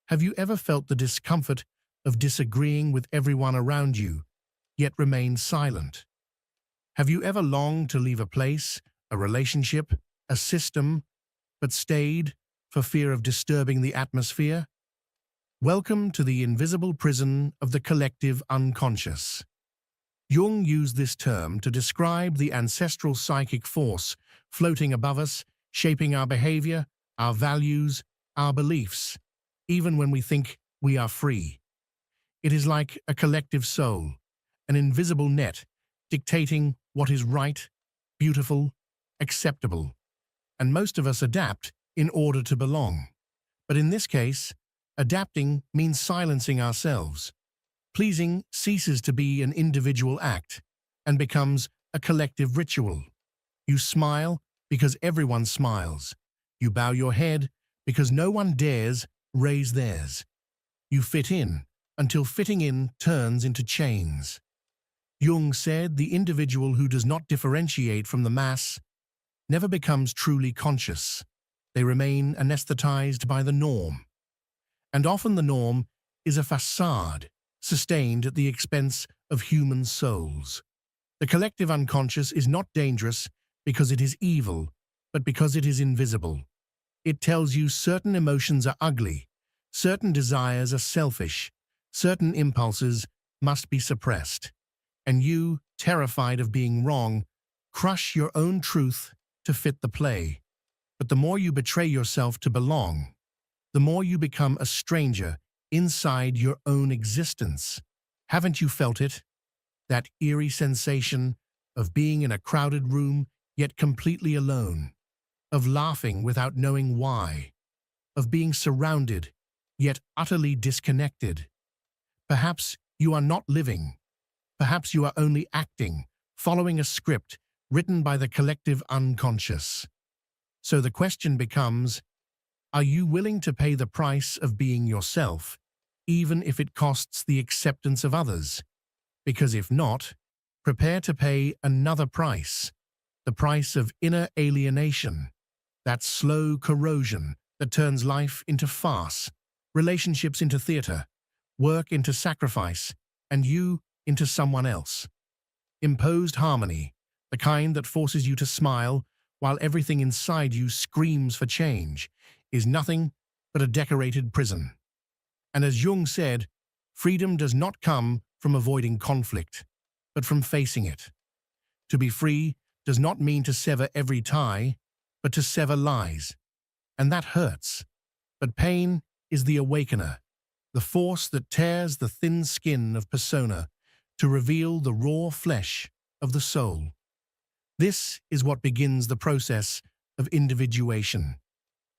Have you ever felt the discomfort of disagreeing with everyone around you, yet remain silent? Have you ever longed to leave a place, a relationship, a system, but stayed for fear of disturbing the atmosphere? Welcome to the invisible prison of the collective unconscious. Jung used this term to describe the ancestral psychic force floating above us, shaping our behavior, our values, our beliefs, even when we think we are free. It is like a collective soul, an invisible net, dictating what is right, beautiful, acceptable. And most of us adapt in order to belong. But in this case, adapting means silencing ourselves. Pleasing ceases to be an individual act and becomes a collective ritual. You smile because everyone smiles. You bow your head because no one dares raise theirs. You fit in until fitting in turns into chains. Jung said the individual who does not differentiate from the mass never becomes truly conscious. They remain anesthetized by the norm. And often the norm is a facade, sustained at the expense of human souls. The collective unconscious is not dangerous because it is evil, but because it is invisible. It tells you certain emotions are ugly, certain desires are selfish, certain impulses must be suppressed. And you, terrified of being wrong, crush your own truth to fit the play. But the more you betray yourself to belong, the more you become a stranger inside your own existence. Haven't you felt it? That eerie sensation of being in a crowded room yet completely alone, of laughing without knowing why, of being surrounded yet utterly disconnected. Perhaps you are not living. Perhaps you are only acting, following a script written by the collective unconscious. So the question becomes, are you willing to pay the price of being yourself, even if it costs the acceptance of others? Because if not, prepare to pay another price, the price of inner alienation, that slow corrosion that turns life into farce, relationships into theater, work into sacrifice, and you into someone else. Imposed harmony, the kind that forces you to smile while everything inside you screams for change, is nothing but a decorated prison. And as Jung said, freedom does not come from avoiding conflict, but from facing it. To be free does not mean to sever every tie, but to sever lies. And that hurts. But pain is the awakener, the force that tears the thin skin of persona to reveal the raw flesh of the soul. This is what begins the process of individuation,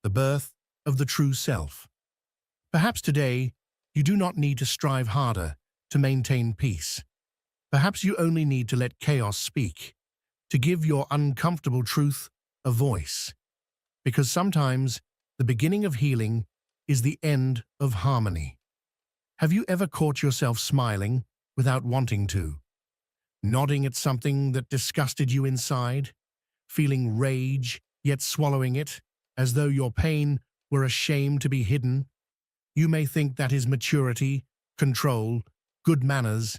the birth of the true self. Perhaps today, you do not need to strive harder to maintain peace. Perhaps you only need to let chaos speak, to give your uncomfortable truth a voice. Because sometimes the beginning of healing is the end of harmony. Have you ever caught yourself smiling without wanting to? Nodding at something that disgusted you inside? Feeling rage, yet swallowing it, as though your pain were a shame to be hidden? You may think that is maturity, control, good manners.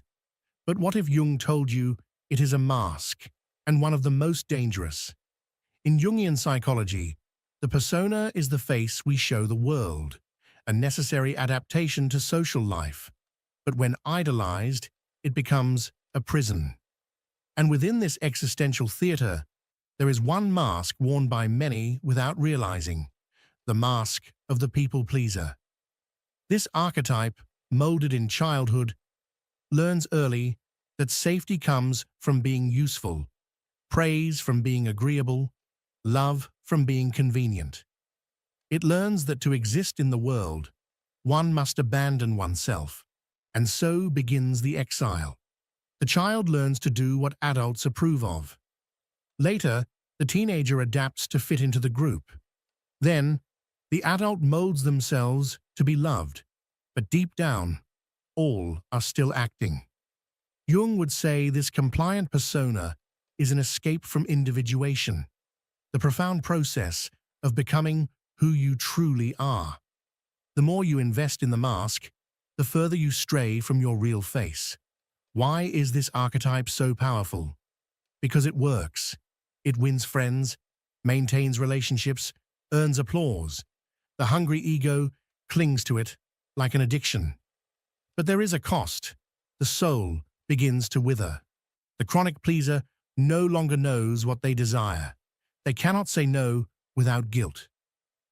But what if Jung told you it is a mask, and one of the most dangerous? In Jungian psychology, the persona is the face we show the world, a necessary adaptation to social life. But when idolized, it becomes a prison. And within this existential theater, there is one mask worn by many without realizing, the mask of the people-pleaser. This archetype, molded in childhood, learns early that safety comes from being useful, praise from being agreeable, love from being convenient. It learns that to exist in the world, one must abandon oneself, and so begins the exile. The child learns to do what adults approve of. Later, the teenager adapts to fit into the group. Then, the adult molds themselves to be loved, but deep down, all are still acting. Jung would say this compliant persona is an escape from individuation, the profound process of becoming who you truly are. The more you invest in the mask, the further you stray from your real face. Why is this archetype so powerful? Because it works. It wins friends, maintains relationships, earns applause. The hungry ego clings to it like an addiction. But there is a cost. The soul begins to wither. The chronic pleaser no longer knows what they desire. They cannot say no without guilt.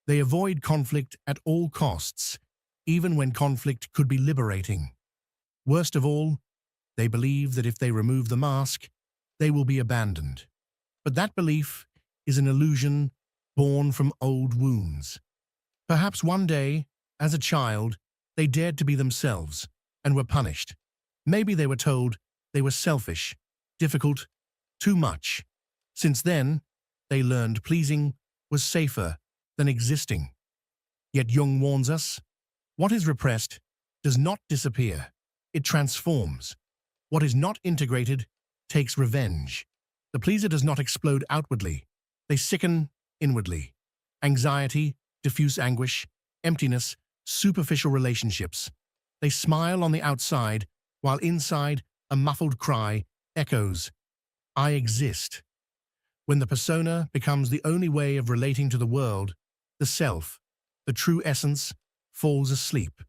They avoid conflict at all costs, even when conflict could be liberating. Worst of all, they believe that if they remove the mask, they will be abandoned. But that belief is an illusion born from old wounds. Perhaps one day, as a child, they dared to be themselves and were punished. Maybe they were told they were selfish, difficult, too much. Since then, they learned pleasing was safer than existing. Yet Jung warns us, what is repressed does not disappear. It transforms. What is not integrated takes revenge. The pleaser does not explode outwardly. They sicken inwardly. Anxiety, diffuse anguish, emptiness, superficial relationships. They smile on the outside, while inside a muffled cry echoes, "I exist." When the persona becomes the only way of relating to the world, the self, the true essence, falls asleep.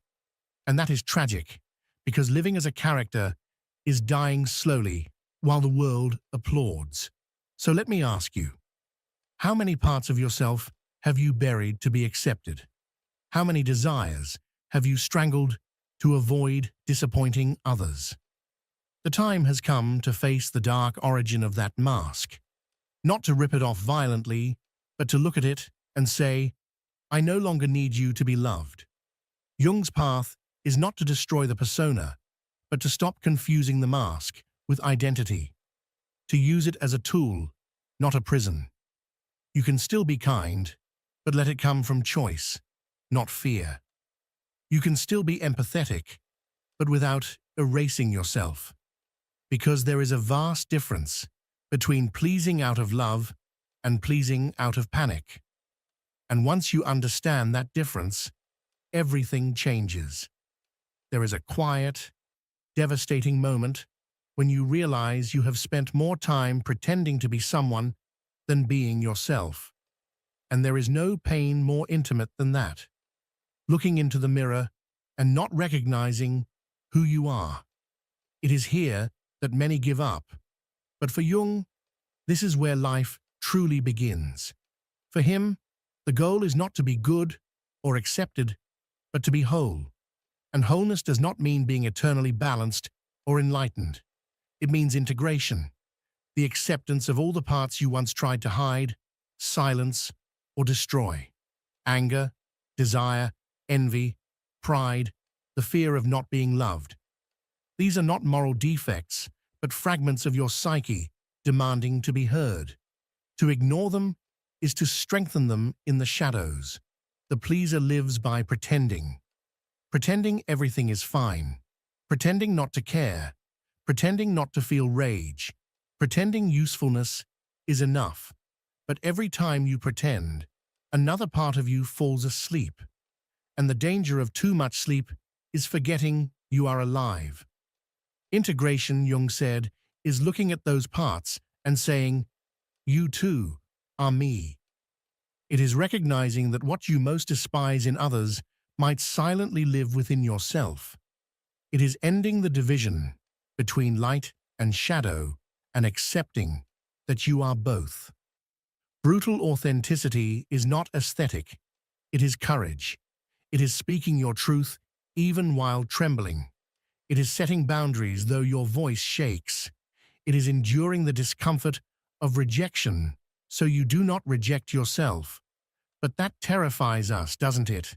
And that is tragic, because living as a character is dying slowly while the world applauds. So let me ask you, how many parts of yourself have you buried to be accepted? How many desires have you strangled to avoid disappointing others? The time has come to face the dark origin of that mask, not to rip it off violently, but to look at it and say, "I no longer need you to be loved." Jung's path is not to destroy the persona, but to stop confusing the mask with identity, to use it as a tool, not a prison. You can still be kind, but let it come from choice, not fear. You can still be empathetic, but without erasing yourself. Because there is a vast difference between pleasing out of love and pleasing out of panic. And once you understand that difference, everything changes. There is a quiet, devastating moment when you realize you have spent more time pretending to be someone than being yourself. And there is no pain more intimate than that. Looking into the mirror and not recognizing who you are. It is here that many give up. But for Jung, this is where life truly begins. For him, the goal is not to be good or accepted, but to be whole. And wholeness does not mean being eternally balanced or enlightened. It means integration, the acceptance of all the parts you once tried to hide, silence, or destroy. Anger, desire, envy, pride, the fear of not being loved. These are not moral defects, but fragments of your psyche demanding to be heard. To ignore them is to strengthen them in the shadows. The pleaser lives by pretending. Pretending everything is fine. Pretending not to care. Pretending not to feel rage. Pretending usefulness is enough. But every time you pretend, another part of you falls asleep. And the danger of too much sleep is forgetting you are alive. Integration, Jung said, is looking at those parts and saying, "You too are me." It is recognizing that what you most despise in others might silently live within yourself. It is ending the division between light and shadow and accepting that you are both. Brutal authenticity is not aesthetic. It is courage. It is speaking your truth even while trembling. It is setting boundaries though your voice shakes. It is enduring the discomfort of rejection so you do not reject yourself. But that terrifies us, doesn't it?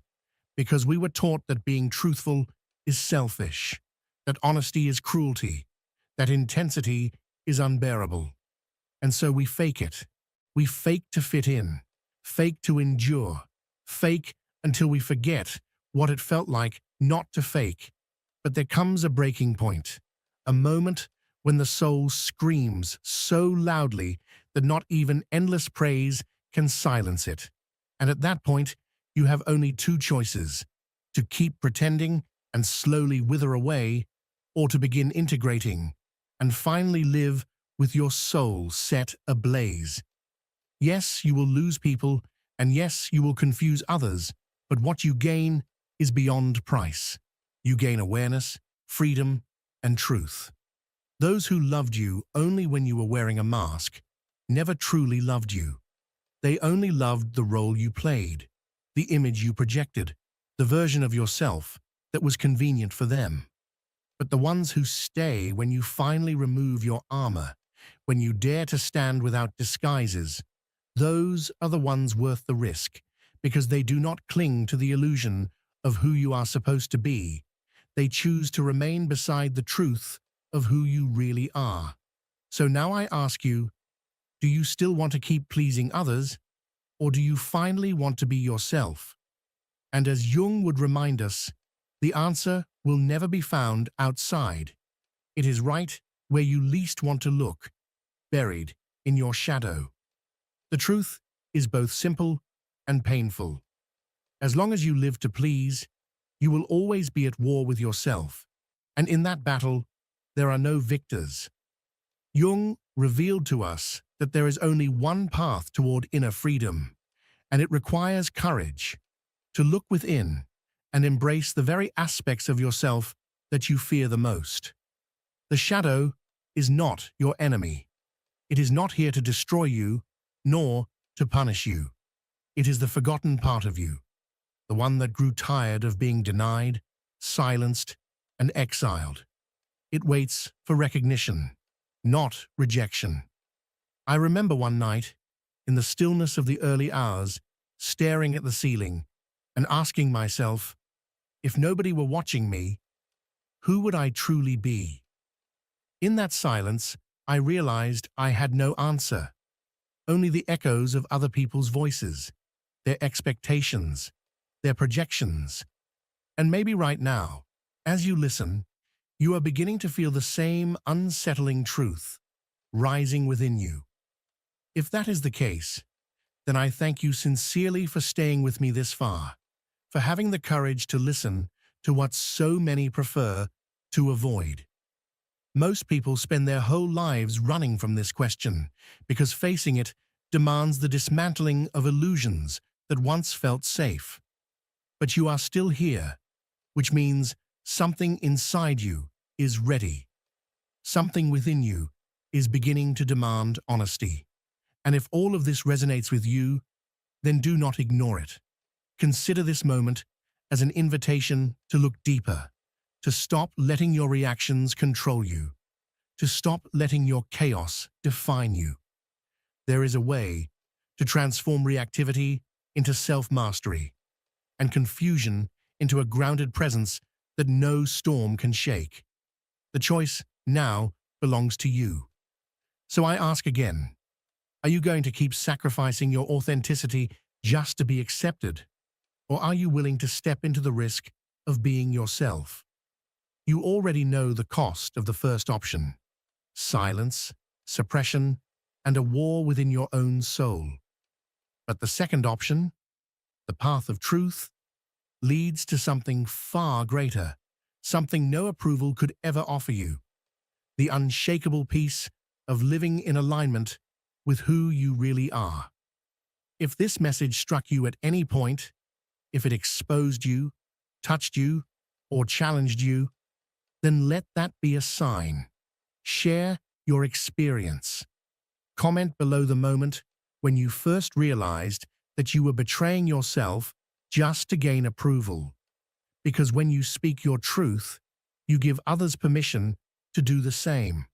Because we were taught that being truthful is selfish, that honesty is cruelty, that intensity is unbearable. And so we fake it. We fake to fit in, fake to endure, fake until we forget what it felt like not to fake. But there comes a breaking point, a moment when the soul screams so loudly that not even endless praise can silence it. And at that point, you have only two choices: to keep pretending and slowly wither away, or to begin integrating and finally live with your soul set ablaze. Yes, you will lose people, and yes, you will confuse others, but what you gain is beyond price. You gain awareness, freedom, and truth. Those who loved you only when you were wearing a mask never truly loved you. They only loved the role you played, the image you projected, the version of yourself that was convenient for them. But the ones who stay when you finally remove your armor, when you dare to stand without disguises, those are the ones worth the risk, because they do not cling to the illusion of who you are supposed to be. They choose to remain beside the truth of who you really are. So now I ask you, do you still want to keep pleasing others, or do you finally want to be yourself? And as Jung would remind us, the answer will never be found outside. It is right where you least want to look, buried in your shadow. The truth is both simple and painful. As long as you live to please, You will always be at war with yourself, and in that battle, there are no victors. Jung revealed to us that there is only one path toward inner freedom, and it requires courage to look within and embrace the very aspects of yourself that you fear the most. The shadow is not your enemy. It is not here to destroy you, nor to punish you. It is the forgotten part of you, the one that grew tired of being denied, silenced, and exiled. It waits for recognition, not rejection. I remember one night, in the stillness of the early hours, staring at the ceiling and asking myself, if nobody were watching me, who would I truly be? In that silence, I realized I had no answer, only the echoes of other people's voices, their expectations, their projections. And maybe right now, as you listen, you are beginning to feel the same unsettling truth rising within you. If that is the case, then I thank you sincerely for staying with me this far, for having the courage to listen to what so many prefer to avoid. Most people spend their whole lives running from this question because facing it demands the dismantling of illusions that once felt safe. But you are still here, which means something inside you is ready. Something within you is beginning to demand honesty. And if all of this resonates with you, then do not ignore it. Consider this moment as an invitation to look deeper, to stop letting your reactions control you, to stop letting your chaos define you. There is a way to transform reactivity into self-mastery and confusion into a grounded presence that no storm can shake. The choice now belongs to you. So I ask again, are you going to keep sacrificing your authenticity just to be accepted? Or are you willing to step into the risk of being yourself? You already know the cost of the first option: silence, suppression, and a war within your own soul. But the second option, the path of truth, leads to something far greater, something no approval could ever offer you: the unshakable peace of living in alignment with who you really are. If this message struck you at any point, if it exposed you, touched you, or challenged you, then let that be a sign. Share your experience. Comment below the moment when you first realized that you were betraying yourself just to gain approval. Because when you speak your truth, you give others permission to do the same.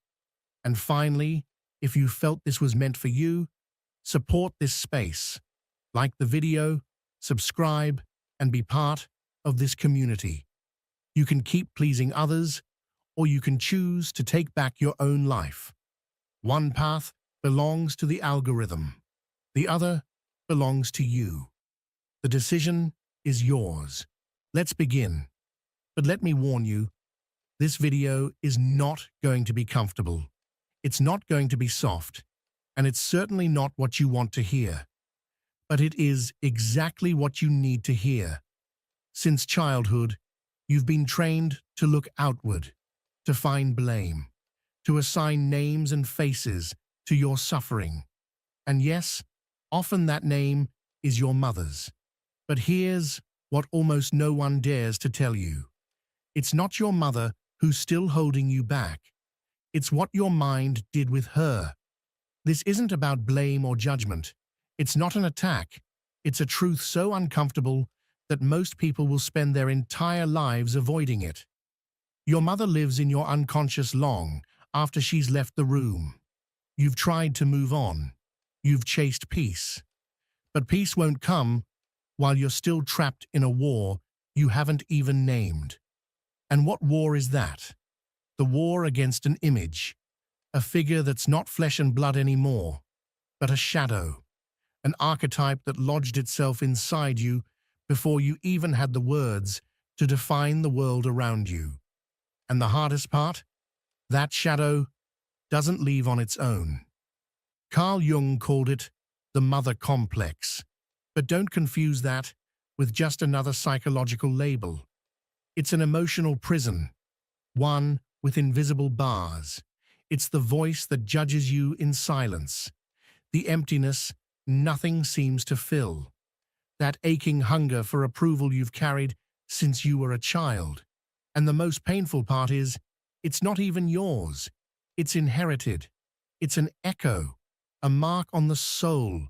And finally, if you felt this was meant for you, support this space. Like the video, subscribe, and be part of this community. You can keep pleasing others, or you can choose to take back your own life. One path belongs to the algorithm. The other belongs to you. The decision is yours. Let's begin. But let me warn you, this video is not going to be comfortable. It's not going to be soft, and it's certainly not what you want to hear. But it is exactly what you need to hear. Since childhood, you've been trained to look outward, to find blame, to assign names and faces to your suffering. And yes, often that name is your mother's. But here's what almost no one dares to tell you. It's not your mother who's still holding you back. It's what your mind did with her. This isn't about blame or judgment. It's not an attack. It's a truth so uncomfortable that most people will spend their entire lives avoiding it. Your mother lives in your unconscious long after she's left the room. You've tried to move on. You've chased peace. But peace won't come while you're still trapped in a war you haven't even named. And what war is that? The war against an image, a figure that's not flesh and blood anymore, but a shadow, an archetype that lodged itself inside you before you even had the words to define the world around you. And the hardest part? That shadow doesn't leave on its own. Carl Jung called it the mother complex, but don't confuse that with just another psychological label. It's an emotional prison, one with invisible bars. It's the voice that judges you in silence, the emptiness nothing seems to fill, that aching hunger for approval you've carried since you were a child. And the most painful part is, it's not even yours. It's inherited. It's an echo, a mark on the soul,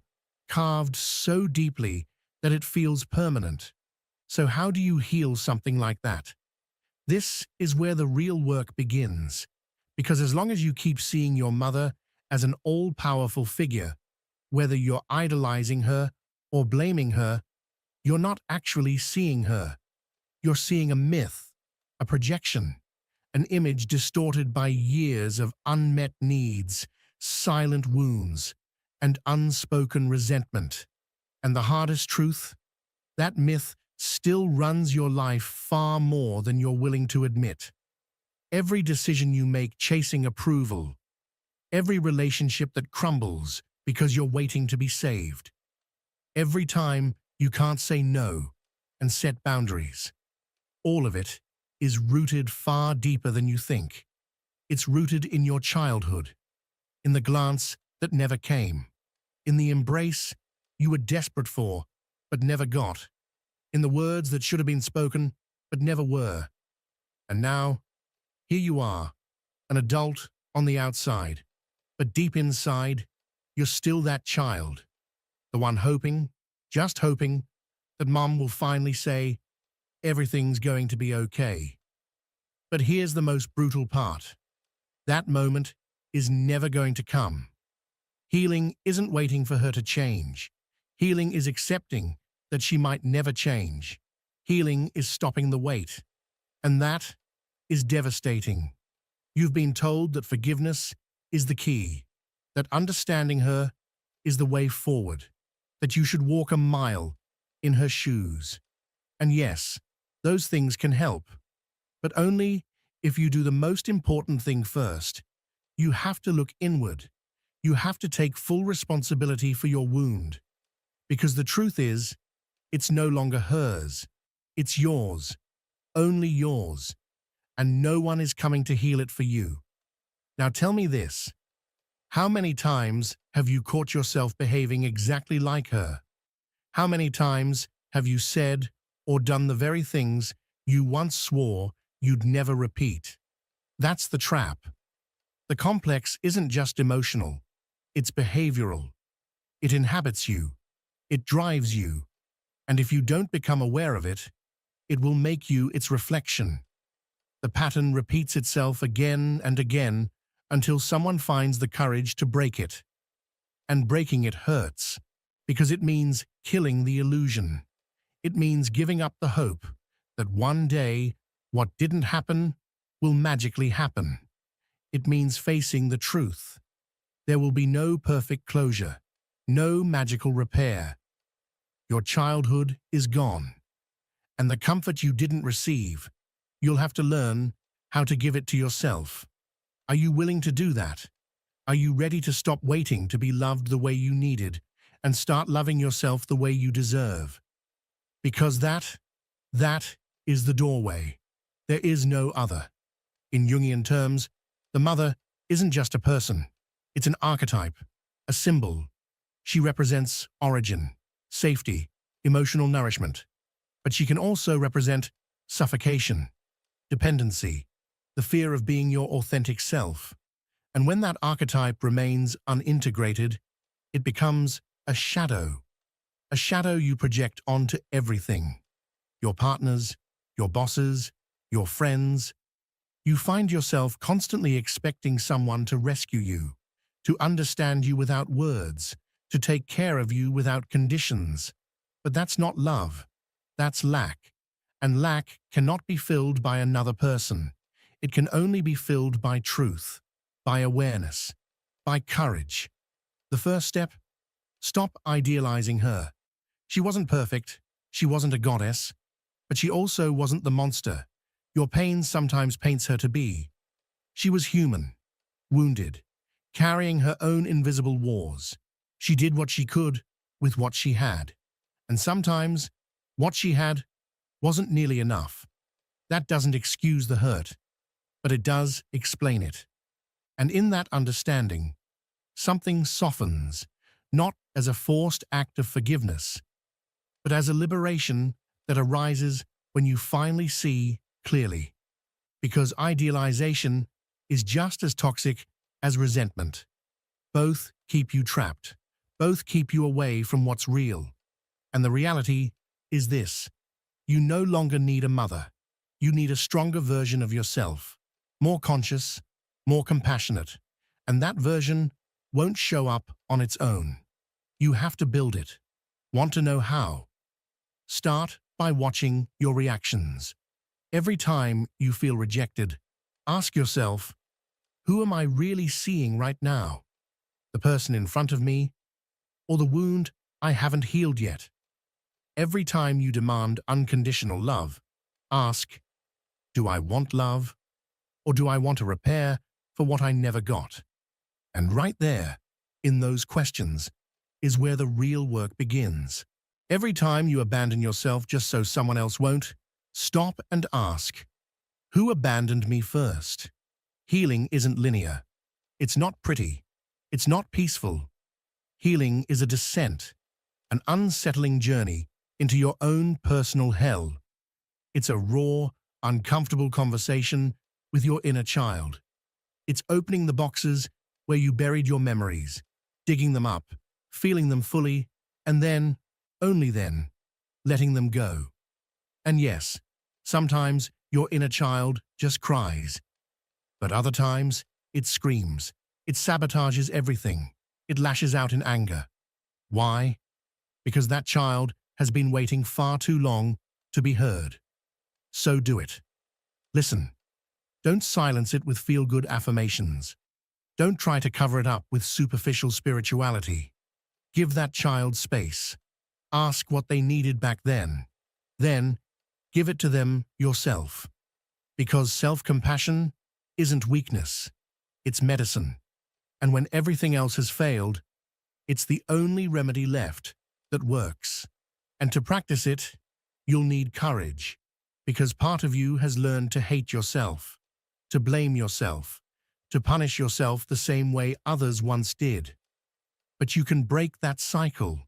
carved so deeply that it feels permanent. So how do you heal something like that? This is where the real work begins. Because as long as you keep seeing your mother as an all-powerful figure, whether you're idolizing her or blaming her, you're not actually seeing her. You're seeing a myth, a projection, an image distorted by years of unmet needs, silent wounds, and unspoken resentment. And the hardest truth? That myth still runs your life far more than you're willing to admit. Every decision you make chasing approval, every relationship that crumbles because you're waiting to be saved, every time you can't say no and set boundaries, all of it is rooted far deeper than you think. It's rooted in your childhood, in the glance that never came, in the embrace you were desperate for but never got, in the words that should have been spoken but never were. And now, here you are, an adult on the outside, but deep inside, you're still that child, the one hoping, just hoping, that mom will finally say, everything's going to be okay. But here's the most brutal part. That moment is never going to come. Healing isn't waiting for her to change. Healing is accepting that she might never change. Healing is stopping the wait. And that is devastating. You've been told that forgiveness is the key, that understanding her is the way forward, that you should walk a mile in her shoes. And yes, those things can help, but only if you do the most important thing first. You have to look inward. You have to take full responsibility for your wound. Because the truth is, it's no longer hers. It's yours, only yours, and no one is coming to heal it for you. Now tell me this. How many times have you caught yourself behaving exactly like her? How many times have you said or done the very things you once swore you'd never repeat? That's the trap. The complex isn't just emotional, it's behavioral. It inhabits you, it drives you, and if you don't become aware of it, it will make you its reflection. The pattern repeats itself again and again until someone finds the courage to break it. And breaking it hurts, because it means killing the illusion. It means giving up the hope that one day what didn't happen will magically happen. It means facing the truth. There will be no perfect closure, no magical repair. Your childhood is gone, and the comfort you didn't receive, you'll have to learn how to give it to yourself. Are you willing to do that? Are you ready to stop waiting to be loved the way you needed and start loving yourself the way you deserve? Because that is the doorway. There is no other. In Jungian terms, the mother isn't just a person. It's an archetype, a symbol. She represents origin, safety, emotional nourishment. But she can also represent suffocation, dependency, the fear of being your authentic self. And when that archetype remains unintegrated, it becomes a shadow you project onto everything. Your partners, your bosses, your friends. You find yourself constantly expecting someone to rescue you, to understand you without words, to take care of you without conditions. But that's not love. That's lack. And lack cannot be filled by another person. It can only be filled by truth, by awareness, by courage. The first step? Stop idealizing her. She wasn't perfect. She wasn't a goddess. But she also wasn't the monster your pain sometimes paints her to be. She was human, wounded, carrying her own invisible wars. She did what she could with what she had. And sometimes, what she had wasn't nearly enough. That doesn't excuse the hurt, but it does explain it. And in that understanding, something softens, not as a forced act of forgiveness, but as a liberation that arises when you finally see clearly. Because idealization is just as toxic as resentment. Both keep you trapped. Both keep you away from what's real. And the reality is this: you no longer need a mother. You need a stronger version of yourself, more conscious, more compassionate. And that version won't show up on its own. You have to build it. Want to know how? Start by watching your reactions. Every time you feel rejected, ask yourself, who am I really seeing right now? The person in front of me, or the wound I haven't healed yet? Every time you demand unconditional love, ask, do I want love, or do I want to repair for what I never got? And right there, in those questions, is where the real work begins. Every time you abandon yourself just so someone else won't, stop and ask, who abandoned me first? Healing isn't linear. It's not pretty. It's not peaceful. Healing is a descent, an unsettling journey into your own personal hell. It's a raw, uncomfortable conversation with your inner child. It's opening the boxes where you buried your memories, digging them up, feeling them fully, and then, only then, letting them go. And yes, sometimes your inner child just cries. But other times, it screams. It sabotages everything. It lashes out in anger. Why? Because that child has been waiting far too long to be heard. So do it. Listen. Don't silence it with feel-good affirmations. Don't try to cover it up with superficial spirituality. Give that child space. Ask what they needed back then. Then, give it to them yourself. Because self-compassion isn't weakness. It's medicine. And when everything else has failed, it's the only remedy left that works. And to practice it, you'll need courage. Because part of you has learned to hate yourself, to blame yourself, to punish yourself the same way others once did. But you can break that cycle.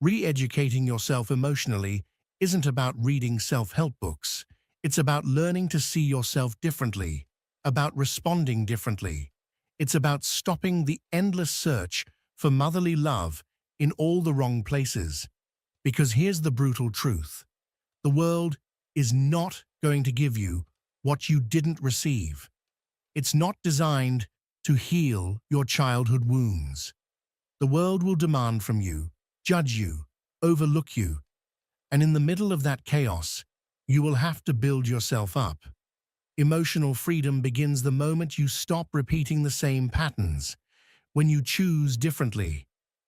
Re-educating yourself emotionally isn't about reading self-help books. It's about learning to see yourself differently, about responding differently. It's about stopping the endless search for motherly love in all the wrong places. Because here's the brutal truth. The world is not going to give you what you didn't receive. It's not designed to heal your childhood wounds. The world will demand from you, judge you, overlook you, and in the middle of that chaos, you will have to build yourself up. Emotional freedom begins the moment you stop repeating the same patterns, when you choose differently,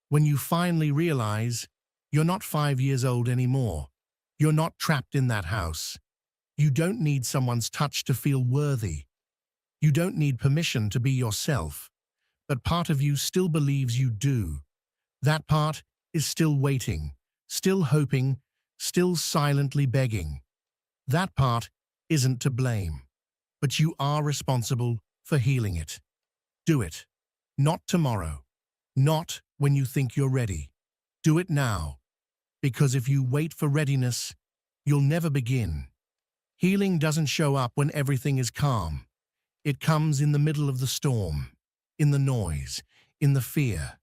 when you finally realize you're not 5 years old anymore. You're not trapped in that house. You don't need someone's touch to feel worthy. You don't need permission to be yourself. But part of you still believes you do. That part is still waiting, still hoping, still silently begging. That part isn't to blame. But you are responsible for healing it. Do it. Not tomorrow. Not when you think you're ready. Do it now. Because if you wait for readiness, you'll never begin. Healing doesn't show up when everything is calm. It comes in the middle of the storm, in the noise, in the fear.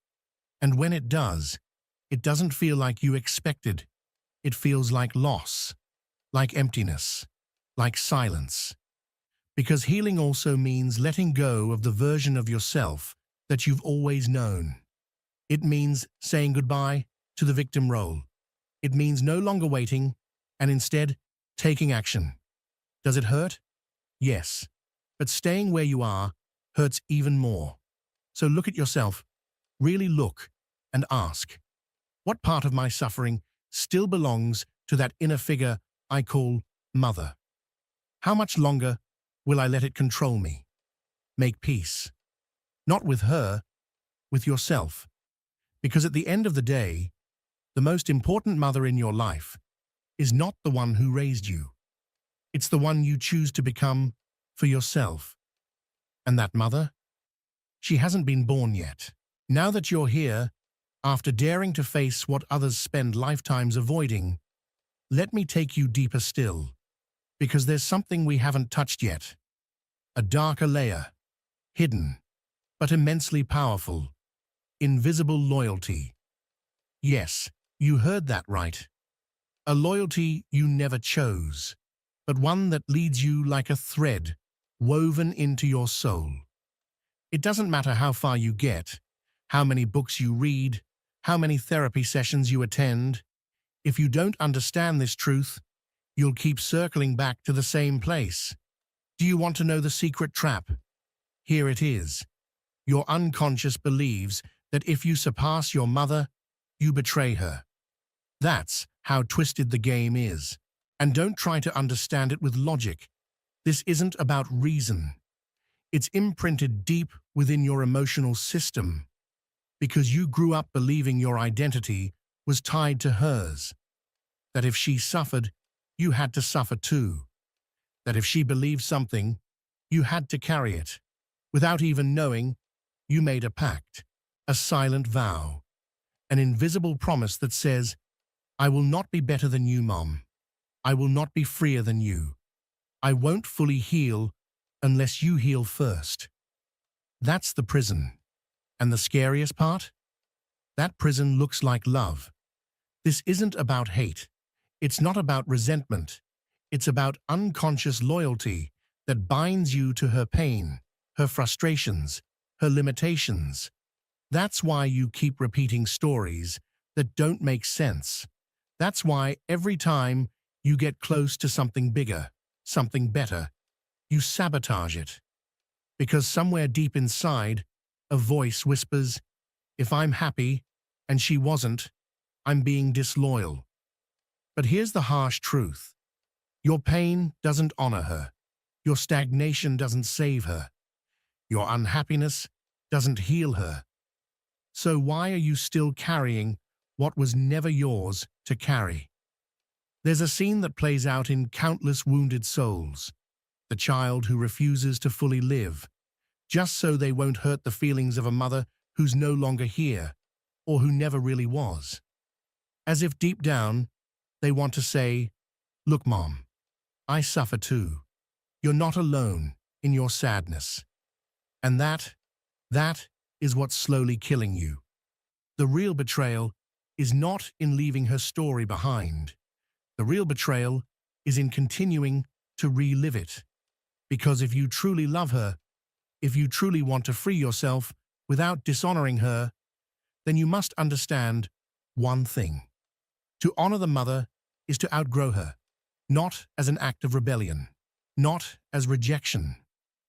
And when it does, it doesn't feel like you expected. It feels like loss, like emptiness, like silence. Because healing also means letting go of the version of yourself that you've always known. It means saying goodbye to the victim role. It means no longer waiting and instead taking action. Does it hurt? Yes. But staying where you are hurts even more. So look at yourself, really look, and ask, what part of my suffering still belongs to that inner figure I call mother? How much longer will I let it control me? Make peace. Not with her, with yourself. Because at the end of the day, the most important mother in your life is not the one who raised you. It's the one you choose to become for yourself. And that mother? She hasn't been born yet. Now that you're here, after daring to face what others spend lifetimes avoiding, let me take you deeper still, because there's something we haven't touched yet. A darker layer, hidden, but immensely powerful. Invisible loyalty. Yes, you heard that right. A loyalty you never chose, but one that leads you like a thread woven into your soul. It doesn't matter how far you get, how many books you read, how many therapy sessions you attend. If you don't understand this truth, you'll keep circling back to the same place. Do you want to know the secret trap? Here it is. Your unconscious believes that if you surpass your mother, you betray her. That's how twisted the game is. And don't try to understand it with logic. This isn't about reason. It's imprinted deep within your emotional system, because you grew up believing your identity was tied to hers. That if she suffered, you had to suffer too. That if she believed something, you had to carry it. Without even knowing, you made a pact, a silent vow, an invisible promise that says, I will not be better than you, Mom. I will not be freer than you. I won't fully heal unless you heal first. That's the prison. And the scariest part? That prison looks like love. This isn't about hate. It's not about resentment. It's about unconscious loyalty that binds you to her pain, her frustrations, her limitations. That's why you keep repeating stories that don't make sense. That's why every time you get close to something bigger, something better, you sabotage it. Because somewhere deep inside, a voice whispers, if I'm happy and she wasn't, I'm being disloyal. But here's the harsh truth. Your pain doesn't honor her. Your stagnation doesn't save her. Your unhappiness doesn't heal her. So why are you still carrying what was never yours to carry? There's a scene that plays out in countless wounded souls. The child who refuses to fully live, just so they won't hurt the feelings of a mother who's no longer here, or who never really was. As if deep down, they want to say, look, Mom, I suffer too. You're not alone in your sadness. And that is what's slowly killing you. The real betrayal is not in leaving her story behind. The real betrayal is in continuing to relive it. Because if you truly love her, if you truly want to free yourself without dishonoring her, then you must understand one thing. To honor the mother is to outgrow her, not as an act of rebellion, not as rejection,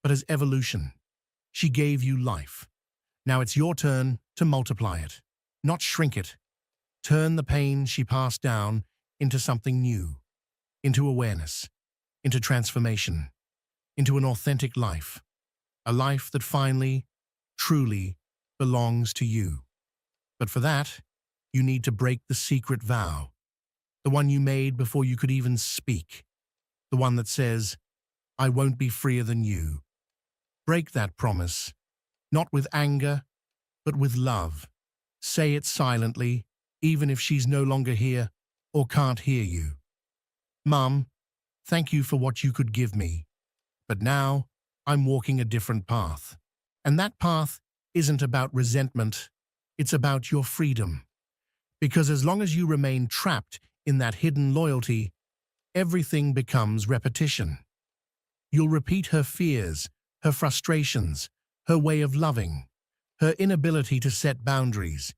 but as evolution. She gave you life. Now it's your turn to multiply it, not shrink it. Turn the pain she passed down into something new, into awareness, into transformation, into an authentic life, a life that finally, truly belongs to you. But for that, you need to break the secret vow, the one you made before you could even speak, the one that says, I won't be freer than you. Break that promise, not with anger, but with love. Say it silently, even if she's no longer here or can't hear you. Mom, thank you for what you could give me, but now I'm walking a different path. And that path isn't about resentment, it's about your freedom. Because as long as you remain trapped in that hidden loyalty, everything becomes repetition. You'll repeat her fears, her frustrations, her way of loving, her inability to set boundaries,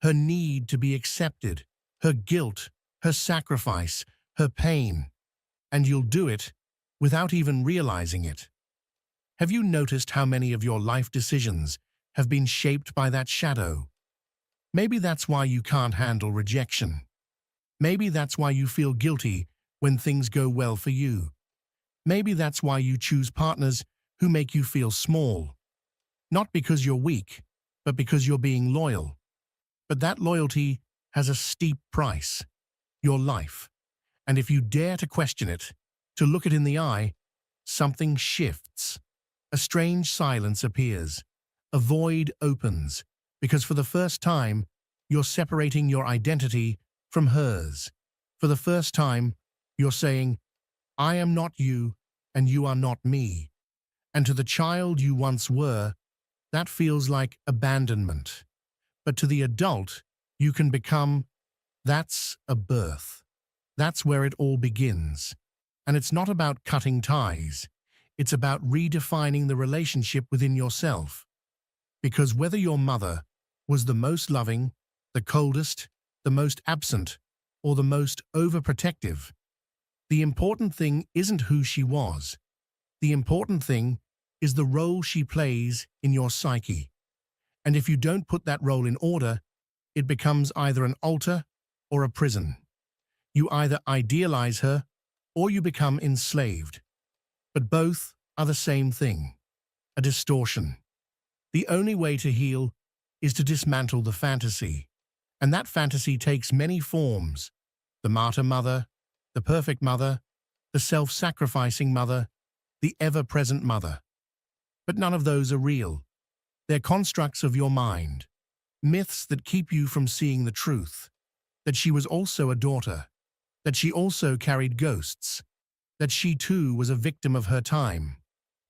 her need to be accepted, her guilt, her sacrifice, her pain. And you'll do it without even realizing it. Have you noticed how many of your life decisions have been shaped by that shadow? Maybe that's why you can't handle rejection. Maybe that's why you feel guilty when things go well for you. Maybe that's why you choose partners who make you feel small. Not because you're weak, but because you're being loyal. But that loyalty has a steep price, your life. And if you dare to question it, to look it in the eye, something shifts. A strange silence appears. A void opens, because for the first time, you're separating your identity from hers. For the first time, you're saying, I am not you, and you are not me. And to the child you once were, that feels like abandonment. But to the adult you can become, that's a birth. That's where it all begins. And it's not about cutting ties. It's about redefining the relationship within yourself. Because whether your mother was the most loving, the coldest, the most absent, or the most overprotective, the important thing isn't who she was. The important thing is the role she plays in your psyche. And if you don't put that role in order, it becomes either an altar or a prison. You either idealize her or you become enslaved. But both are the same thing, a distortion. The only way to heal is to dismantle the fantasy. And that fantasy takes many forms: the martyr mother, the perfect mother, the self-sacrificing mother, the ever-present mother. But none of those are real. They're constructs of your mind, myths that keep you from seeing the truth, that she was also a daughter, that she also carried ghosts, that she too was a victim of her time,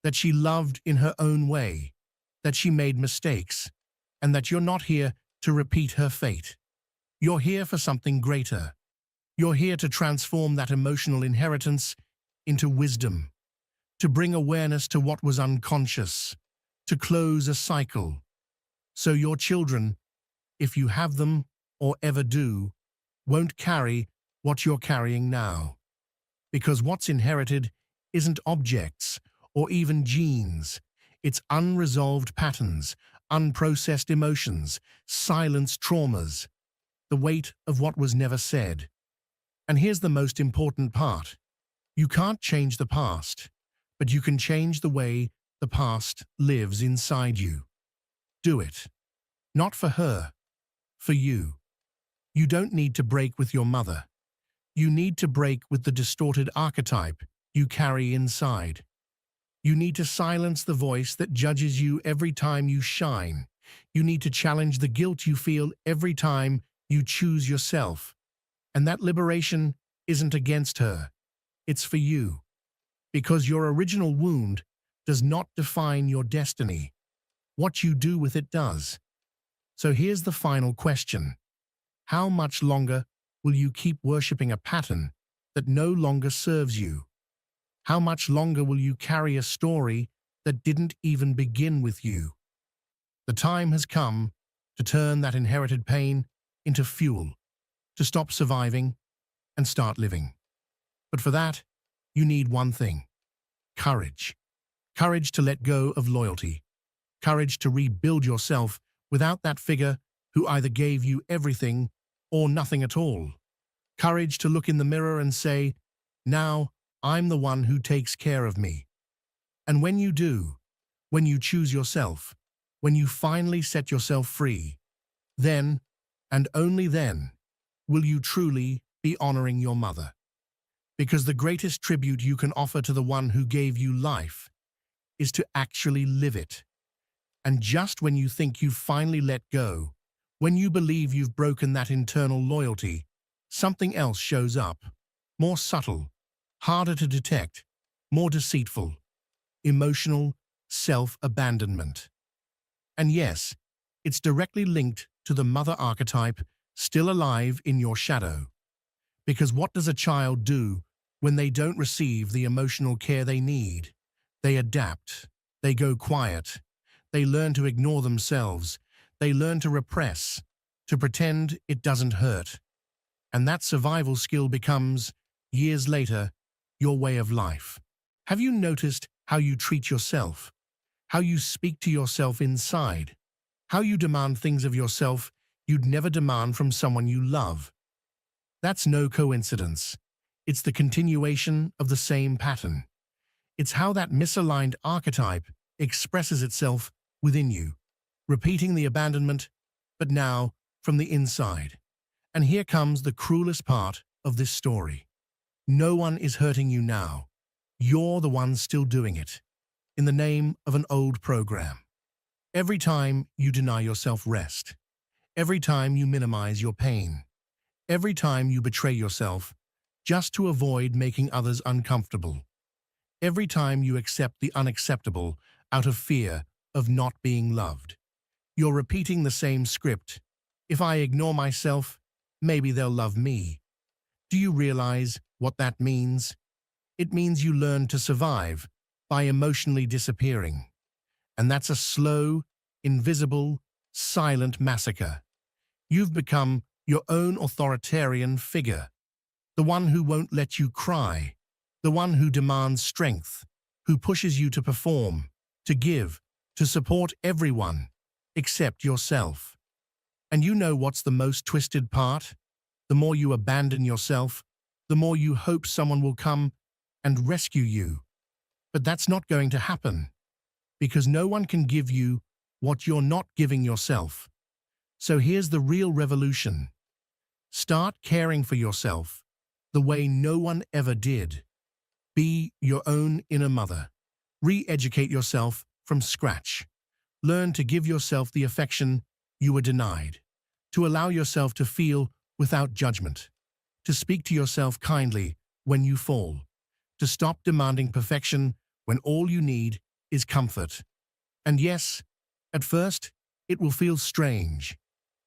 that she loved in her own way, that she made mistakes, and that you're not here to repeat her fate. You're here for something greater. You're here to transform that emotional inheritance into wisdom, to bring awareness to what was unconscious, to close a cycle. So your children, if you have them or ever do, won't carry what you're carrying now. Because what's inherited isn't objects or even genes. It's unresolved patterns, unprocessed emotions, silenced traumas, the weight of what was never said. And here's the most important part. You can't change the past, but you can change the way the past lives inside you. Do it. Not for her, for you. You don't need to break with your mother. You need to break with the distorted archetype you carry inside. You need to silence the voice that judges you every time you shine. You need to challenge the guilt you feel every time you choose yourself. And that liberation isn't against her. It's for you. Because your original wound does not define your destiny. What you do with it does. So here's the final question. How much longer will you keep worshipping a pattern that no longer serves you? How much longer will you carry a story that didn't even begin with you? The time has come to turn that inherited pain into fuel, to stop surviving and start living. But for that, you need one thing: courage. Courage to let go of loyalty. Courage to rebuild yourself without that figure who either gave you everything or nothing at all. Courage to look in the mirror and say, now I'm the one who takes care of me. And when you do, when you choose yourself, when you finally set yourself free, then, and only then, will you truly be honoring your mother. Because the greatest tribute you can offer to the one who gave you life is to actually live it. And just when you think you've finally let go, when you believe you've broken that internal loyalty, something else shows up, more subtle, harder to detect, more deceitful: emotional self-abandonment. And yes, it's directly linked to the mother archetype still alive in your shadow. Because what does a child do when they don't receive the emotional care they need? They adapt, they go quiet, they learn to ignore themselves, they learn to repress, to pretend it doesn't hurt. And that survival skill becomes, years later, your way of life. Have you noticed how you treat yourself? How you speak to yourself inside? How you demand things of yourself you'd never demand from someone you love? That's no coincidence. It's the continuation of the same pattern. It's how that misaligned archetype expresses itself within you, repeating the abandonment, but now from the inside. And here comes the cruelest part of this story. No one is hurting you now. you're the one still doing it, in the name of an old program. Every time you deny yourself rest, every time you minimize your pain, every time you betray yourself just to avoid making others uncomfortable, every time you accept the unacceptable out of fear of not being loved, you're repeating the same script. If I ignore myself, maybe they'll love me. Do you realize what that means? It means you learn to survive by emotionally disappearing. And that's a slow, invisible, silent massacre. You've become your own authoritarian figure, the one who won't let you cry, the one who demands strength, who pushes you to perform, to give, to support everyone except yourself. And you know what's the most twisted part? The more you abandon yourself, the more you hope someone will come and rescue you. But that's not going to happen, because no one can give you what you're not giving yourself. So here's the real revolution. Start caring for yourself the way no one ever did. Be your own inner mother. Re-educate yourself from scratch. Learn to give yourself the affection you were denied, to allow yourself to feel without judgment, to speak to yourself kindly when you fall, to stop demanding perfection when all you need is comfort. And yes, at first, it will feel strange,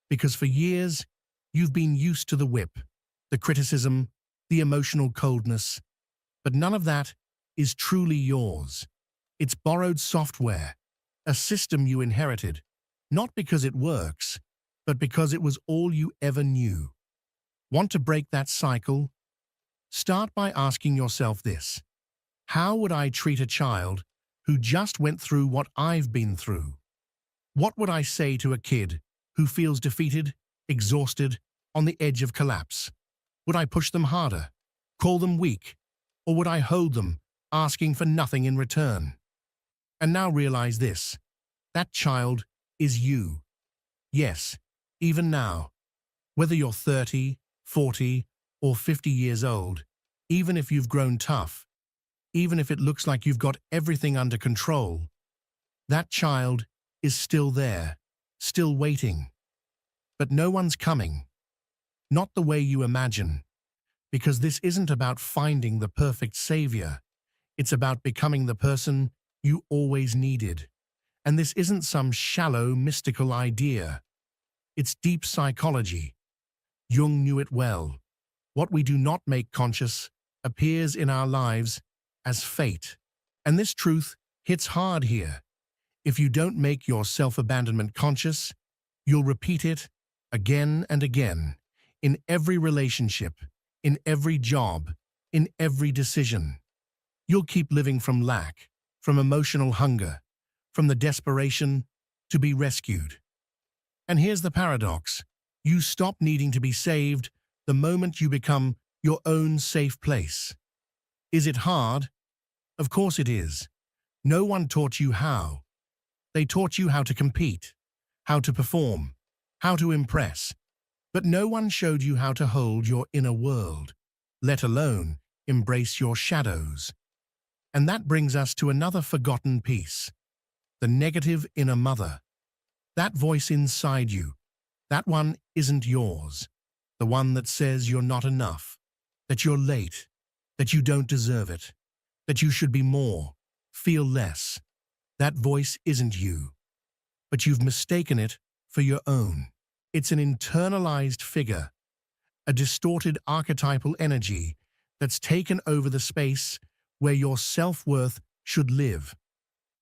because for years, you've been used to the whip, the criticism, the emotional coldness, but none of that is truly yours. It's borrowed software, a system you inherited, not because it works, but because it was all you ever knew. Want to break that cycle? Start by asking yourself this: how would I treat a child who just went through what I've been through? What would I say to a kid who feels defeated, exhausted, on the edge of collapse? Would I push them harder, call them weak, or would I hold them, asking for nothing in return? And now realize this: that child is you. Yes, even now, whether you're 30, 40, or 50 years old, even if you've grown tough, even if it looks like you've got everything under control, that child is still there, still waiting. But no one's coming. Not the way you imagine. Because this isn't about finding the perfect savior. It's about becoming the person you always needed. And this isn't some shallow, mystical idea. It's deep psychology. Jung knew it well. What we do not make conscious appears in our lives as fate. And this truth hits hard here. If you don't make your self-abandonment conscious, you'll repeat it again and again, in every relationship, in every job, in every decision. You'll keep living from lack, from emotional hunger, from the desperation to be rescued. And here's the paradox: you stop needing to be saved the moment you become your own safe place. Is it hard? Of course it is. No one taught you how. They taught you how to compete, how to perform, how to impress. But no one showed you how to hold your inner world, let alone embrace your shadows. And that brings us to another forgotten piece: the negative inner mother. That voice inside you, that one isn't yours. The one that says you're not enough, that you're late, that you don't deserve it, that you should be more, feel less. That voice isn't you, but you've mistaken it for your own. It's an internalized figure, a distorted archetypal energy that's taken over the space where your self-worth should live.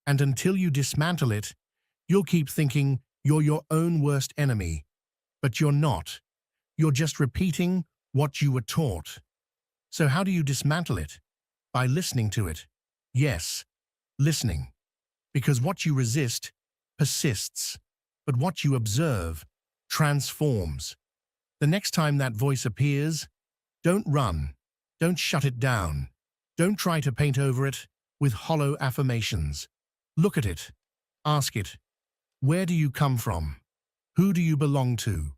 And until you dismantle it, you'll keep thinking you're your own worst enemy. But you're not. You're just repeating what you were taught. So how do you dismantle it? By listening to it. Yes, listening. Because what you resist persists, but what you observe transforms. The next time that voice appears, don't run, don't shut it down, don't try to paint over it with hollow affirmations. Look at it, ask it, where do you come from? Who do you belong to?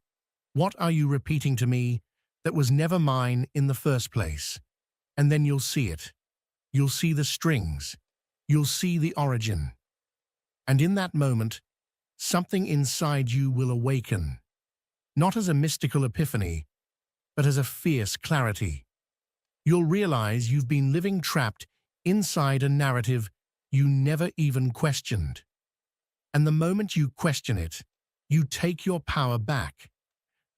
What are you repeating to me that was never mine in the first place? And then you'll see it. You'll see the strings. You'll see the origin. And in that moment, something inside you will awaken, not as a mystical epiphany, but as a fierce clarity. You'll realize you've been living trapped inside a narrative you never even questioned. And the moment you question it, you take your power back.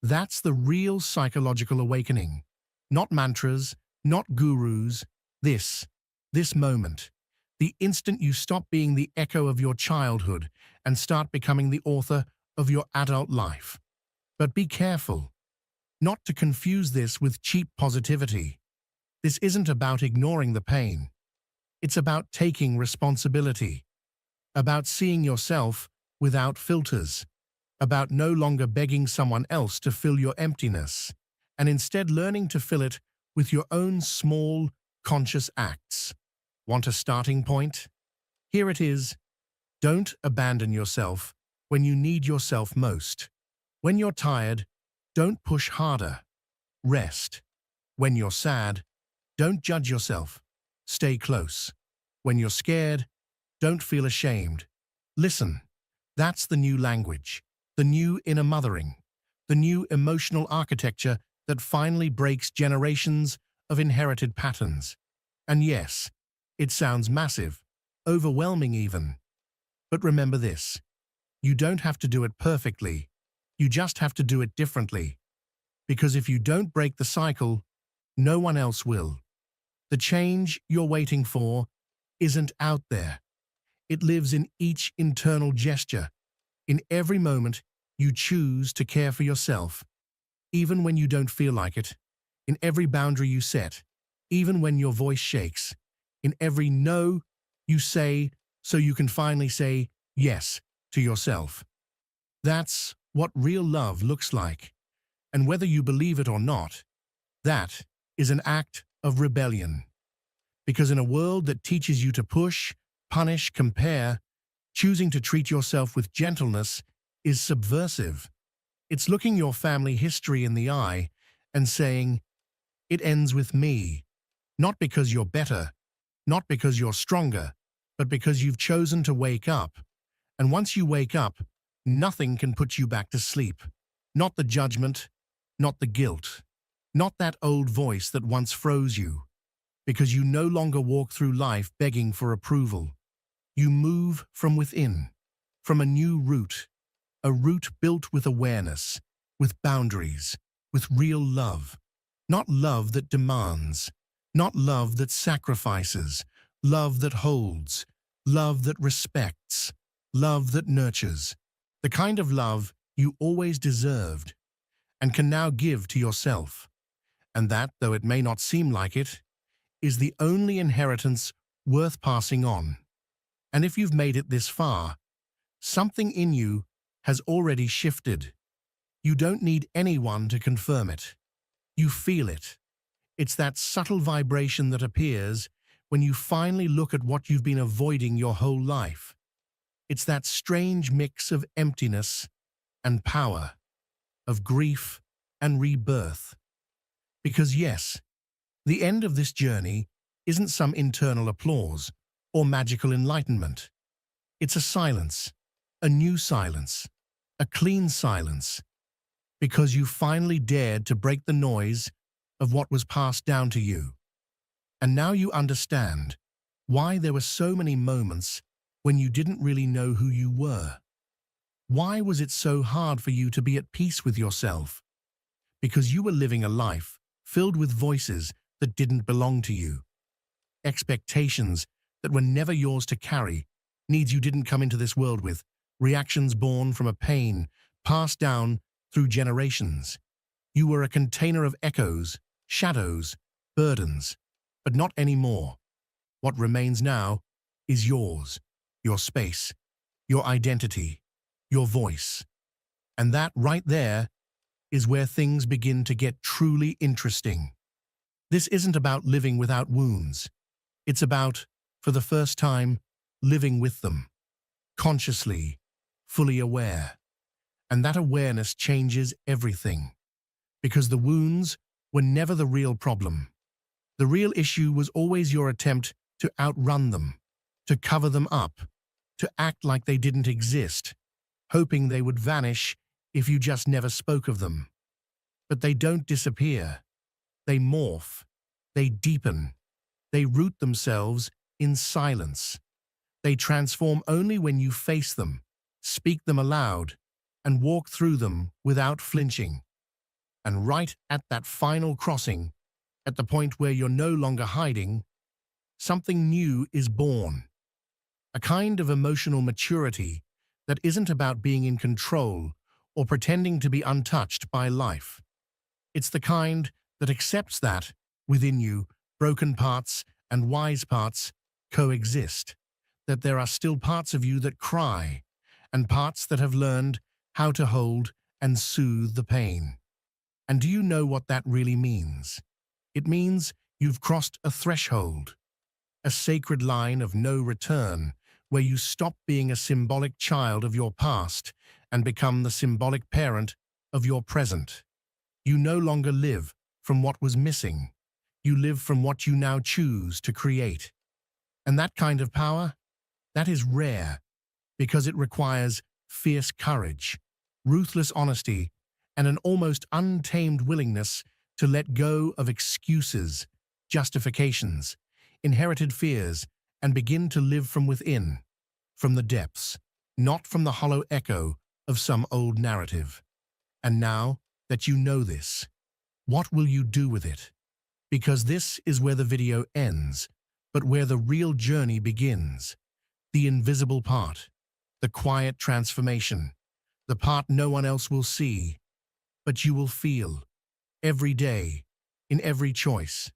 That's the real psychological awakening. Not mantras, not gurus. This moment. The instant you stop being the echo of your childhood and start becoming the author of your adult life. But be careful, not to confuse this with cheap positivity. This isn't about ignoring the pain. It's about taking responsibility, about seeing yourself without filters, about no longer begging someone else to fill your emptiness, and instead learning to fill it with your own small, conscious acts. Want a starting point? Here it is. Don't abandon yourself when you need yourself most. When you're tired, don't push harder. Rest. When you're sad, don't judge yourself. Stay close. When you're scared, don't feel ashamed. Listen. That's the new language, the new inner mothering, the new emotional architecture that finally breaks generations of inherited patterns. And yes, it sounds massive, overwhelming even. But remember this, you don't have to do it perfectly, you just have to do it differently. Because if you don't break the cycle, no one else will. The change you're waiting for isn't out there. It lives in each internal gesture, in every moment you choose to care for yourself, even when you don't feel like it, in every boundary you set, even when your voice shakes, in every no you say so you can finally say yes to yourself. That's what real love looks like. And whether you believe it or not, that is an act of rebellion. Because in a world that teaches you to push, punish, compare, choosing to treat yourself with gentleness is subversive. It's looking your family history in the eye and saying, it ends with me, not because you're better, not because you're stronger, but because you've chosen to wake up. And once you wake up, nothing can put you back to sleep. Not the judgment, not the guilt, not that old voice that once froze you. Because you no longer walk through life begging for approval. You move from within, from a new route, a route built with awareness, with boundaries, with real love. Not love that demands, not love that sacrifices, love that holds, love that respects, love that nurtures. The kind of love you always deserved and can now give to yourself. And that, though it may not seem like it, is the only inheritance worth passing on. And if you've made it this far, something in you has already shifted. You don't need anyone to confirm it. You feel it. It's that subtle vibration that appears when you finally look at what you've been avoiding your whole life. It's that strange mix of emptiness and power, of grief and rebirth. Because yes, the end of this journey isn't some internal applause or magical enlightenment. It's a silence, a new silence, a clean silence, because you finally dared to break the noise of what was passed down to you. And now you understand why there were so many moments when you didn't really know who you were. Why was it so hard for you to be at peace with yourself? Because you were living a life filled with voices that didn't belong to you. Expectations that were never yours to carry, needs you didn't come into this world with, reactions born from a pain passed down through generations. You were a container of echoes, shadows, burdens, but not anymore. What remains now is yours, your space, your identity, your voice. And that right there is where things begin to get truly interesting. This isn't about living without wounds. It's about, for the first time, living with them, consciously, fully aware. And that awareness changes everything. Because the wounds were never the real problem. The real issue was always your attempt to outrun them, to cover them up, to act like they didn't exist, hoping they would vanish if you just never spoke of them. But they don't disappear. They morph. They deepen. They root themselves in silence. They transform only when you face them, speak them aloud, and walk through them without flinching. And right at that final crossing, at the point where you're no longer hiding, something new is born. A kind of emotional maturity that isn't about being in control or pretending to be untouched by life. It's the kind that accepts that, within you, broken parts and wise parts coexist, that there are still parts of you that cry, and parts that have learned how to hold and soothe the pain. And do you know what that really means? It means you've crossed a threshold, a sacred line of no return, where you stop being a symbolic child of your past and become the symbolic parent of your present. You no longer live from what was missing. You live from what you now choose to create. And that kind of power, that is rare, because it requires fierce courage, ruthless honesty, and an almost untamed willingness to let go of excuses, justifications, inherited fears, and begin to live from within, from the depths, not from the hollow echo of some old narrative. And now that you know this, what will you do with it? Because this is where the video ends, but where the real journey begins. The invisible part, the quiet transformation, the part no one else will see, but you will feel, every day, in every choice,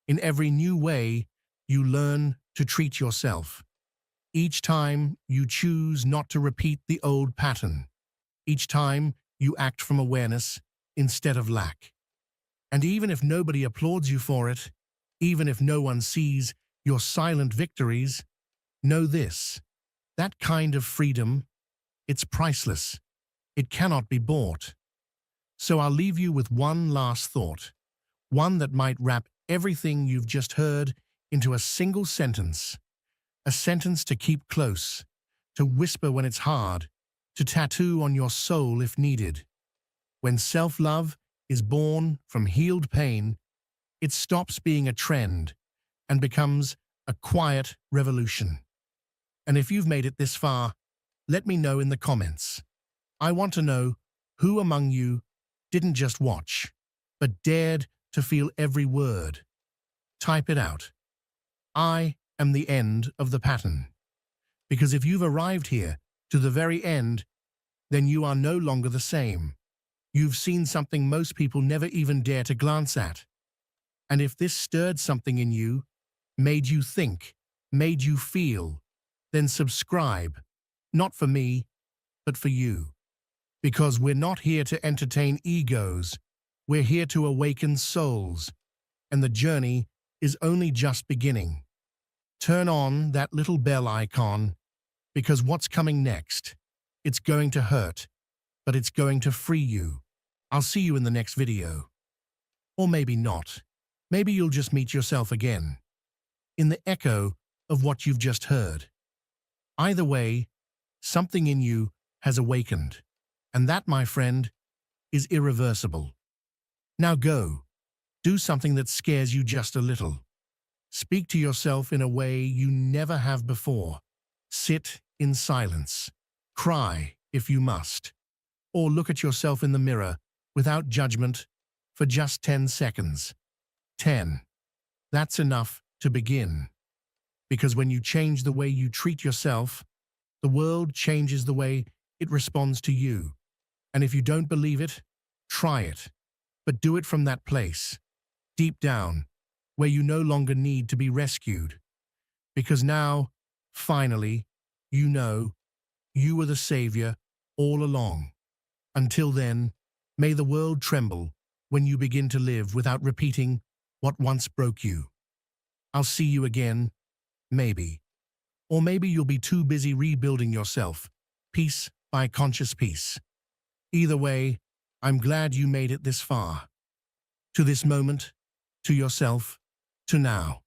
in every new way you learn to treat yourself. Each time you choose not to repeat the old pattern. Each time you act from awareness instead of lack. And even if nobody applauds you for it, even if no one sees your silent victories, know this: that kind of freedom, it's priceless. It cannot be bought. So I'll leave you with one last thought, one that might wrap everything you've just heard into a single sentence. A sentence to keep close, to whisper when it's hard, to tattoo on your soul if needed. When self-love is born from healed pain, it stops being a trend and becomes a quiet revolution. And if you've made it this far, let me know in the comments. I want to know who among you didn't just watch, but dared to feel every word. Type it out. I am the end of the pattern. Because if you've arrived here to the very end, then you are no longer the same. You've seen something most people never even dare to glance at. And if this stirred something in you, made you think, made you feel, then subscribe, not for me, but for you. Because we're not here to entertain egos, we're here to awaken souls, and the journey is only just beginning. Turn on that little bell icon, because what's coming next, it's going to hurt, but it's going to free you. I'll see you in the next video. Or maybe not. Maybe you'll just meet yourself again, in the echo of what you've just heard. Either way, something in you has awakened, and that, my friend, is irreversible. Now go, do something that scares you just a little. Speak to yourself in a way you never have before. Sit in silence. Cry if you must. Or look at yourself in the mirror without judgment for just 10 seconds. 10. That's enough to begin. Because when you change the way you treat yourself, the world changes the way it responds to you. And if you don't believe it, try it. But do it from that place, deep down, where you no longer need to be rescued. Because now, finally, you know you were the savior all along. Until then, may the world tremble when you begin to live without repeating what once broke you. I'll see you again, maybe. Or maybe you'll be too busy rebuilding yourself, piece by conscious piece. Either way, I'm glad you made it this far. To this moment, to yourself, to now.